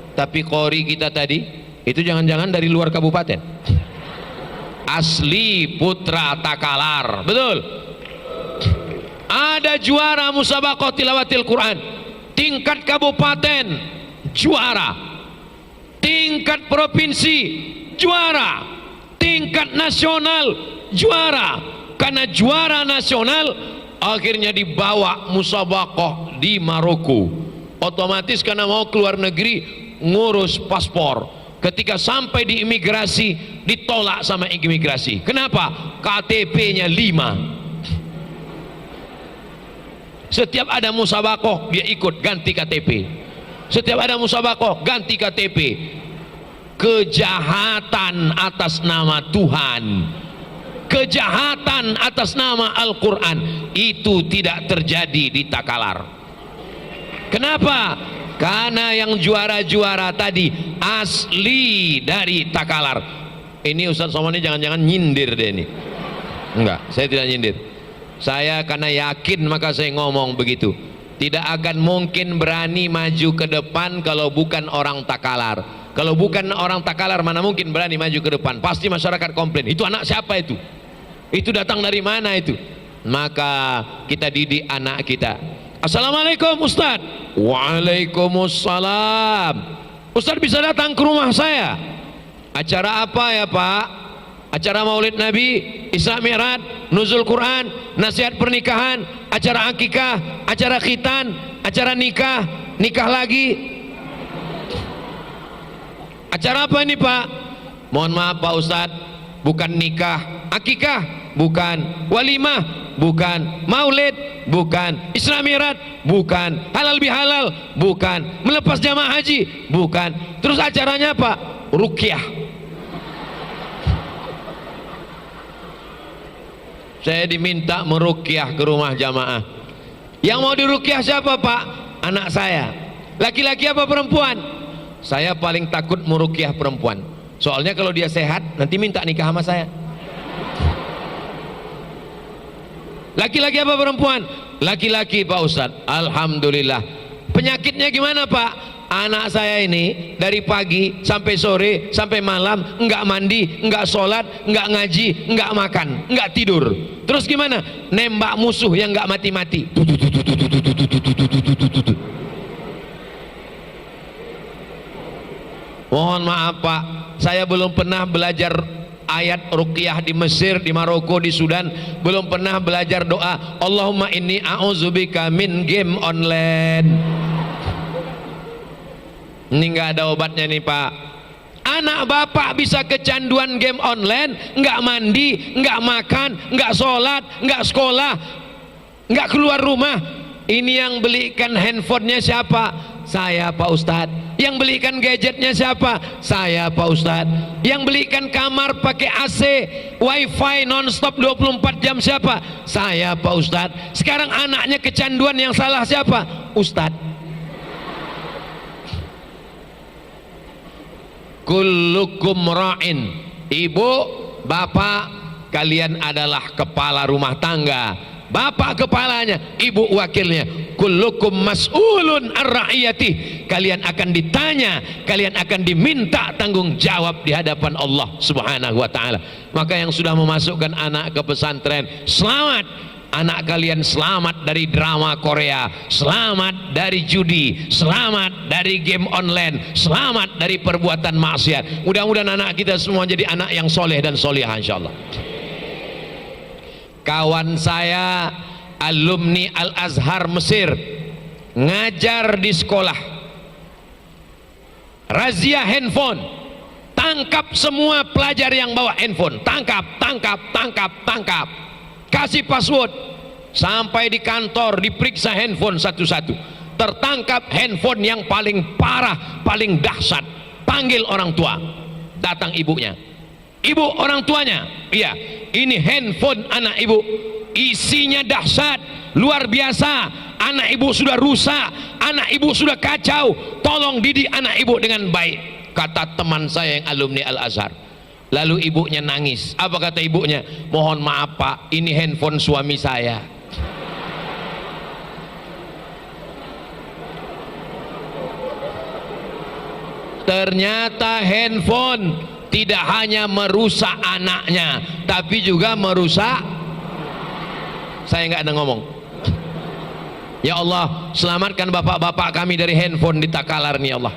Tapi qori kita tadi itu jangan-jangan dari luar kabupaten, asli putra Takalar, betul. Ada juara musabaqah tilawatil Quran tingkat kabupaten, juara tingkat provinsi, juara tingkat nasional, juara. Karena juara nasional akhirnya dibawa musabaqah di Maroko. Otomatis karena mau keluar negeri ngurus paspor, ketika sampai di imigrasi ditolak sama imigrasi. Kenapa? KTP-nya 5. Setiap ada musabaqah dia ikut ganti KTP, setiap ada musabaqah ganti KTP. Kejahatan atas nama Tuhan, kejahatan atas nama Al-Quran itu tidak terjadi di Takalar. Kenapa? Karena yang juara-juara tadi asli dari Takalar. Ini Ustaz Somad ini jangan-jangan nyindir deh ini. Enggak, saya tidak nyindir. Saya karena yakin maka saya ngomong begitu. Tidak akan mungkin berani maju ke depan kalau bukan orang Takalar. Kalau bukan orang Takalar mana mungkin berani maju ke depan. Pasti masyarakat komplain, itu anak siapa itu? Itu datang dari mana itu? Maka kita didik anak kita. Assalamualaikum Ustaz. Waalaikumsalam. Ustaz bisa datang ke rumah saya. Acara apa ya Pak? Acara Maulid Nabi, Isra Mi'raj, Nuzul Quran, nasihat pernikahan, acara akikah, acara khitan, acara nikah, nikah lagi. Acara apa ini Pak? Mohon maaf Pak Ustadz, bukan nikah, akikah? Bukan. Walimah? Bukan. Maulid? Bukan. Isra Mi'raj? Bukan. Halal bihalal? Bukan. Melepas jamaah haji? Bukan. Terus acaranya apa? Ruqyah. Saya diminta meruqyah ke rumah jamaah. Yang mau diruqyah siapa, Pak? Anak saya. Laki-laki apa perempuan? Saya paling takut meruqyah perempuan. Soalnya kalau dia sehat nanti minta nikah sama saya. Laki-laki apa perempuan? Laki-laki, Pak Ustadz. Alhamdulillah. Penyakitnya gimana, Pak? Anak saya ini dari pagi sampai sore sampai malam enggak mandi, enggak sholat, enggak ngaji, enggak makan, enggak tidur. Terus gimana? Nembak musuh yang enggak mati-mati. Mohon maaf, Pak, saya belum pernah belajar ayat ruqyah di Mesir, di Maroko, di Sudan. Belum pernah belajar doa Allahumma inni a'udzubika min game online. Ini nggak ada obatnya nih, Pak. Anak bapak bisa kecanduan game online, nggak mandi, nggak makan, nggak sholat, nggak sekolah, nggak keluar rumah. Ini yang belikan handphonenya siapa? Saya, Pak Ustadz. Yang belikan gadgetnya siapa? Saya, Pak Ustadz. Yang belikan kamar pakai AC, wifi nonstop 24 jam siapa? Saya, Pak Ustadz. Sekarang anaknya kecanduan, yang salah siapa? Ustadz. Kullukum ra'in. Ibu, bapak, kalian adalah kepala rumah tangga. Bapak kepalanya, ibu wakilnya. Kullukum mas'ulun ar-ra'iyati. Kalian akan ditanya, kalian akan diminta tanggung jawab di hadapan Allah Subhanahu wa taala. Maka yang sudah memasukkan anak ke pesantren, selamat. Anak kalian selamat dari drama Korea, selamat dari judi, selamat dari game online, selamat dari perbuatan maksiat. Mudah-mudahan anak kita semua jadi anak yang soleh dan solehah, insyaallah. Kawan saya alumni Al-Azhar Mesir ngajar di sekolah, razia handphone, tangkap semua pelajar yang bawa handphone, tangkap, kasih password. Sampai di kantor diperiksa handphone satu-satu, tertangkap handphone yang paling parah, paling dahsyat. Panggil orang tua, datang ibunya. Ibu, orang tuanya, iya, ini handphone anak ibu, isinya dahsyat, luar biasa. Anak ibu sudah rusak, anak ibu sudah kacau, tolong didik anak ibu dengan baik, kata teman saya yang alumni Al-Azhar. Lalu ibunya nangis. Apa kata ibunya? Mohon maaf, Pak, ini handphone suami saya. Ternyata handphone tidak hanya merusak anaknya, tapi juga merusak. Saya nggak ada ngomong. Ya Allah, selamatkan bapak-bapak kami dari handphone di Takalar nih, Allah.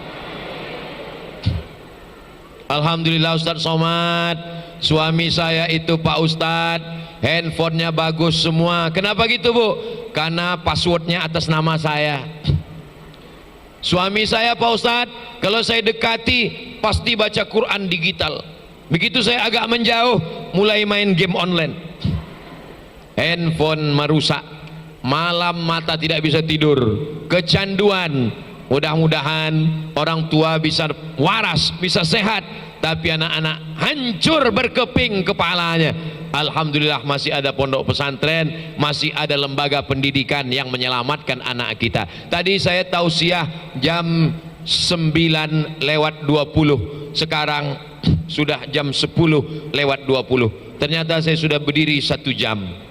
Alhamdulillah, Ustadz Somad, suami saya itu, Pak Ustadz, handphonenya bagus semua. Kenapa gitu, Bu? Karena passwordnya atas nama saya. Suami saya, Pak Ustadz, kalau saya dekati pasti baca Quran digital. Begitu saya agak menjauh, mulai main game online. Handphone merusak. Malam mata tidak bisa tidur, kecanduan. Mudah-mudahan orang tua bisa waras, bisa sehat, tapi anak-anak hancur berkeping kepalanya. Alhamdulillah masih ada pondok pesantren, masih ada lembaga pendidikan yang menyelamatkan anak kita. Tadi saya tausiah jam 9:20, sekarang sudah jam 10:20. Ternyata saya sudah berdiri 1 jam.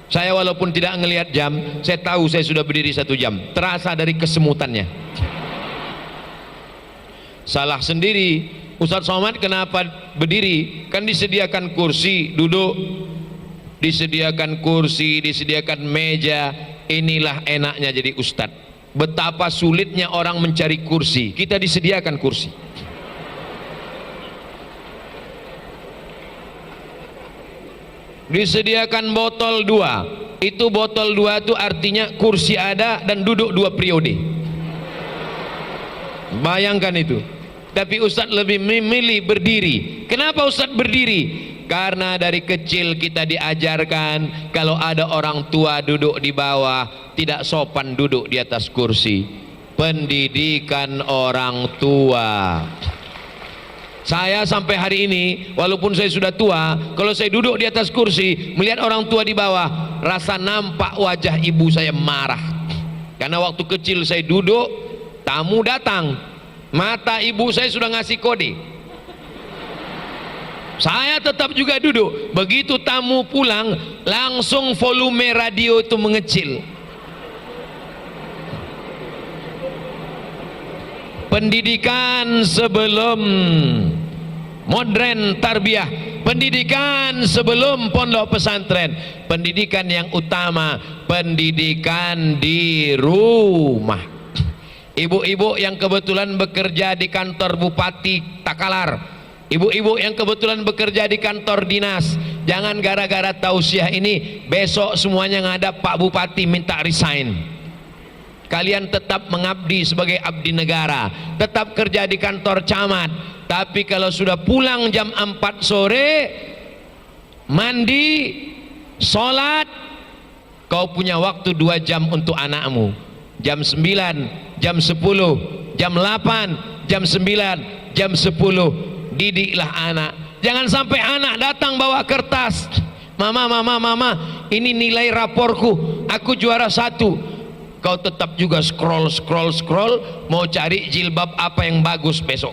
Saya walaupun tidak ngelihat jam, saya tahu saya sudah berdiri 1 jam. Terasa dari kesemutannya. Salah sendiri. Ustadz Somad kenapa berdiri? Kan disediakan kursi duduk, disediakan kursi, disediakan meja. Inilah enaknya jadi ustadz. Betapa sulitnya orang mencari kursi, kita disediakan kursi. Disediakan botol 2. Itu botol 2 itu artinya kursi ada dan duduk 2 periode. Bayangkan itu. Tapi Ustadz lebih memilih berdiri. Kenapa Ustadz berdiri? Karena dari kecil kita diajarkan kalau ada orang tua duduk di bawah, tidak sopan duduk di atas kursi. Pendidikan orang tua. Saya sampai hari ini, walaupun saya sudah tua, kalau saya duduk di atas kursi, melihat orang tua di bawah, rasa nampak wajah ibu saya marah. Karena waktu kecil saya duduk, tamu datang, mata ibu saya sudah ngasih kode. Saya tetap juga duduk. Begitu tamu pulang, langsung volume radio itu mengecil. Pendidikan sebelum modern tarbiyah, pendidikan sebelum pondok pesantren, pendidikan yang utama, pendidikan di rumah. Ibu-ibu yang kebetulan bekerja di kantor Bupati Takalar, ibu-ibu yang kebetulan bekerja di kantor dinas, jangan gara-gara tausiah ini besok semuanya ngadap Pak Bupati minta resign. Kalian tetap mengabdi sebagai abdi negara, tetap kerja di kantor camat, tapi kalau sudah pulang jam 4 sore, mandi, sholat, kau punya waktu 2 jam untuk anakmu. Jam 9, jam 10, jam 8, jam 9, jam 10, didiklah anak. Jangan sampai anak datang bawa kertas, mama, ini nilai raporku, aku juara 1. Kau tetap juga scroll, mau cari jilbab apa yang bagus besok.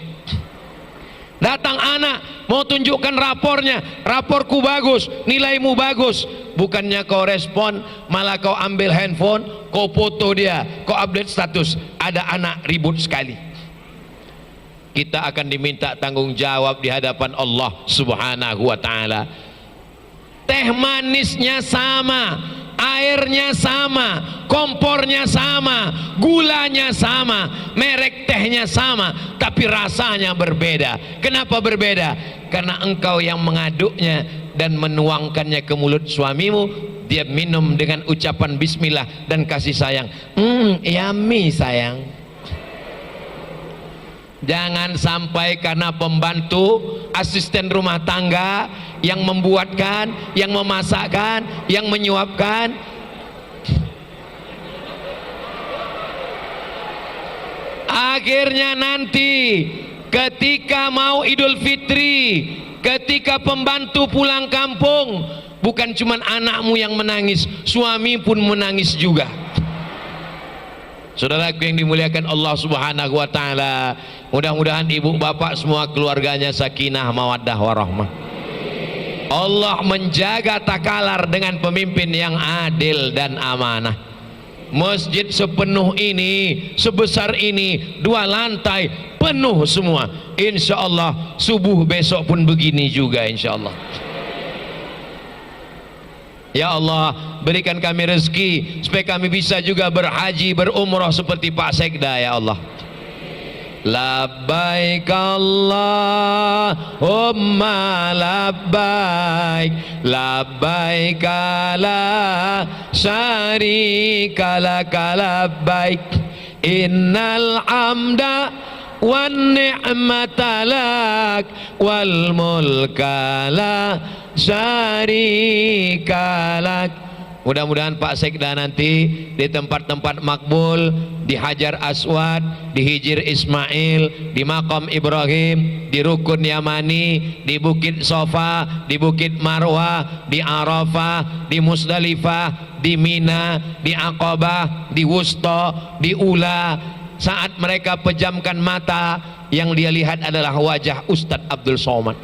Datang anak, mau tunjukkan rapornya, raporku bagus, nilaimu bagus. Bukannya kau respon, malah kau ambil handphone, kau foto dia, kau update status. Ada anak ribut sekali. Kita akan diminta tanggung jawab di hadapan Allah Subhanahu wa ta'ala. Teh manisnya sama, airnya sama, kompornya sama, gulanya sama, merek tehnya sama, tapi rasanya berbeda. Kenapa berbeda? Karena engkau yang mengaduknya dan menuangkannya ke mulut suamimu, dia minum dengan ucapan bismillah dan kasih sayang. Yummy sayang. Jangan sampai karena pembantu, asisten rumah tangga yang membuatkan, yang memasakkan, yang menyuapkan, akhirnya nanti ketika mau Idul Fitri, ketika pembantu pulang kampung, bukan cuma anakmu yang menangis, suami pun menangis juga. Saudaraku yang dimuliakan Allah Subhanahu wa ta'ala, mudah-mudahan ibu bapak semua keluarganya sakinah mawaddah warahmah. Allah menjaga Takalar dengan pemimpin yang adil dan amanah. Masjid sepenuh ini, sebesar ini, 2 lantai penuh semua. Insya Allah subuh besok pun begini juga insya Allah. Ya Allah, berikan kami rezeki supaya kami bisa juga berhaji, berumrah seperti Pak Sekda ya Allah. Labbaik Allahumma labbaik, labbaik la syarika laka labbaik, innal hamda wan ni'mata lak wal mulka la syarika lak. Mudah-mudahan Pak Sekda nanti di tempat-tempat makbul, di Hajar Aswad, di Hijir Ismail, di Maqam Ibrahim, di Rukun Yamani, di Bukit Sofa, di Bukit Marwah, di Arafah, di Musdalifah, di Mina, di Aqabah, di Wusta, di Ula, saat mereka pejamkan mata, yang dia lihat adalah wajah Ustadz Abdul Somad.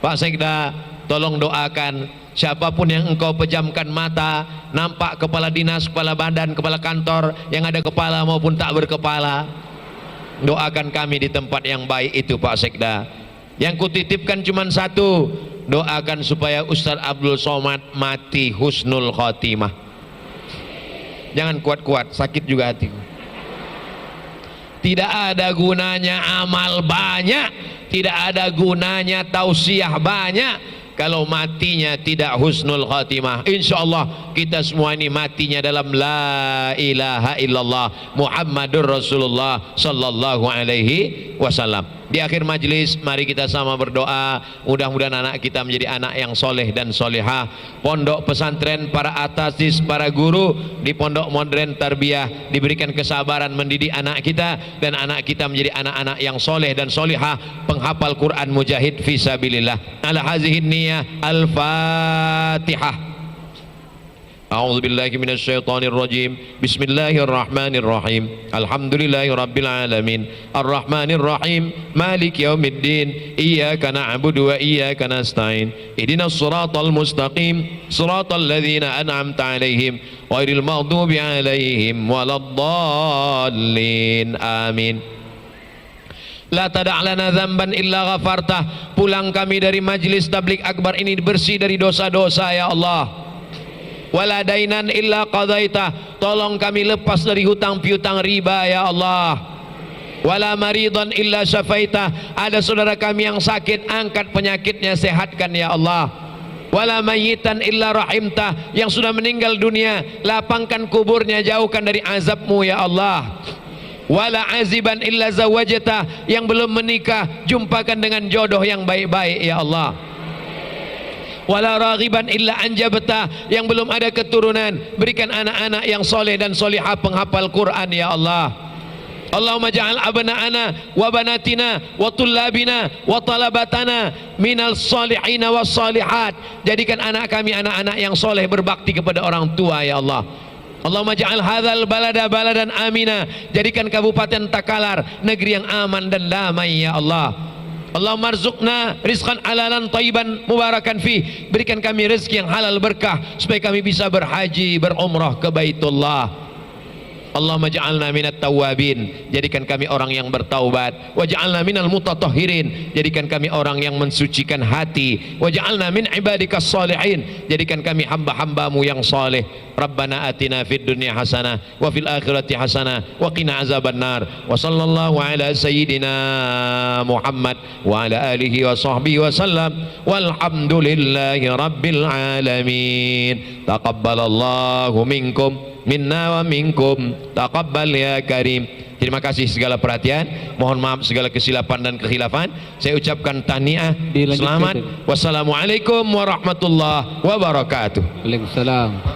Pak Sekda, tolong doakan siapapun yang engkau pejamkan mata, nampak kepala dinas, kepala badan, kepala kantor, yang ada kepala maupun tak berkepala, doakan kami di tempat yang baik itu Pak Sekda. Yang kutitipkan cuma satu, doakan supaya Ustadz Abdul Somad mati husnul khotimah. Jangan kuat-kuat, sakit juga hatiku. Tidak ada gunanya amal banyak, tidak ada gunanya tausiah banyak kalau matinya tidak husnul khatimah. Insyaallah kita semua ini matinya dalam la ilaha illallah Muhammadur Rasulullah sallallahu alaihi wasallam. Di akhir majlis mari kita sama berdoa, mudah-mudahan anak kita menjadi anak yang soleh dan solehah. Pondok pesantren, para atasis, para guru di pondok modern tarbiyah diberikan kesabaran mendidik anak kita, dan anak kita menjadi anak-anak yang soleh dan solehah, penghafal Quran, mujahid fisabilillah. Ala hazihin niyah, al-fatihah. A'udzu billahi minasyaitonir rajim. Bismillahirrahmanirrahim. Alhamdulillahi rabbil alamin. Arrahmanir rahim. Maliki yaumiddin. Iyyaka na'budu wa iyyaka nasta'in. Ihdinas siratal mustaqim. Siratal ladzina an'amta 'alaihim ghairil maghdubi 'alaihim waladdallin. Amin. La tada' lana dzamban illa ghafartah. Pulang kami dari majlis tabligh akbar ini bersih dari dosa-dosa ya Allah. Wala dainan illa qadaitah. Tolong kami lepas dari hutang piutang riba ya Allah. Wala maridan illa syafaitah. Ada saudara kami yang sakit, angkat penyakitnya, sehatkan ya Allah. Wala mayyitan illa rahimtah. Yang sudah meninggal dunia, lapangkan kuburnya, jauhkan dari azabmu ya Allah. Wala aziban illa zawajatah. Yang belum menikah, jumpakan dengan jodoh yang baik-baik ya Allah. Wala raghiban illa anjabta. Yang belum ada keturunan, berikan anak-anak yang soleh dan solihah, penghafal Quran ya Allah. Allahumma ja'al abna'ana wa banatina wa tullabina wa talabatana minal salihina was salihat. Jadikan anak kami anak-anak yang soleh, berbakti kepada orang tua ya Allah. Allahumma ja'al hadzal balada baladan amina. Jadikan Kabupaten Takalar negeri yang aman dan damai ya Allah. Allahumma arzuqna rizqan halalan thayyiban mubarakan fi. Berikan kami rezeki yang halal berkah supaya kami bisa berhaji, berumrah ke Baitullah. Allahumma ja'alna minat tawabin. Jadikan kami orang yang bertaubat. Waj'alna minal mutatahhirin. Jadikan kami orang yang mensucikan hati. Waj'alna min ibadikas salihin. Jadikan kami hamba-hambamu yang saleh. Rabbana atina fid dunya hasanah wa fil akhirati hasanah wa qina azabannar. Wa sallallahu ala sayyidina Muhammad wa ala alihi wa sahbihi wa sallam. Walhamdulillahi rabbil alamin. Taqabbalallahu minkum minna wa minkum, taqabbal ya karim. Terima kasih segala perhatian, mohon maaf segala kesilapan dan kekhilafan. Saya ucapkan tahniah, selamat. Wassalamualaikum warahmatullahi wabarakatuh. Waalaikumsalam.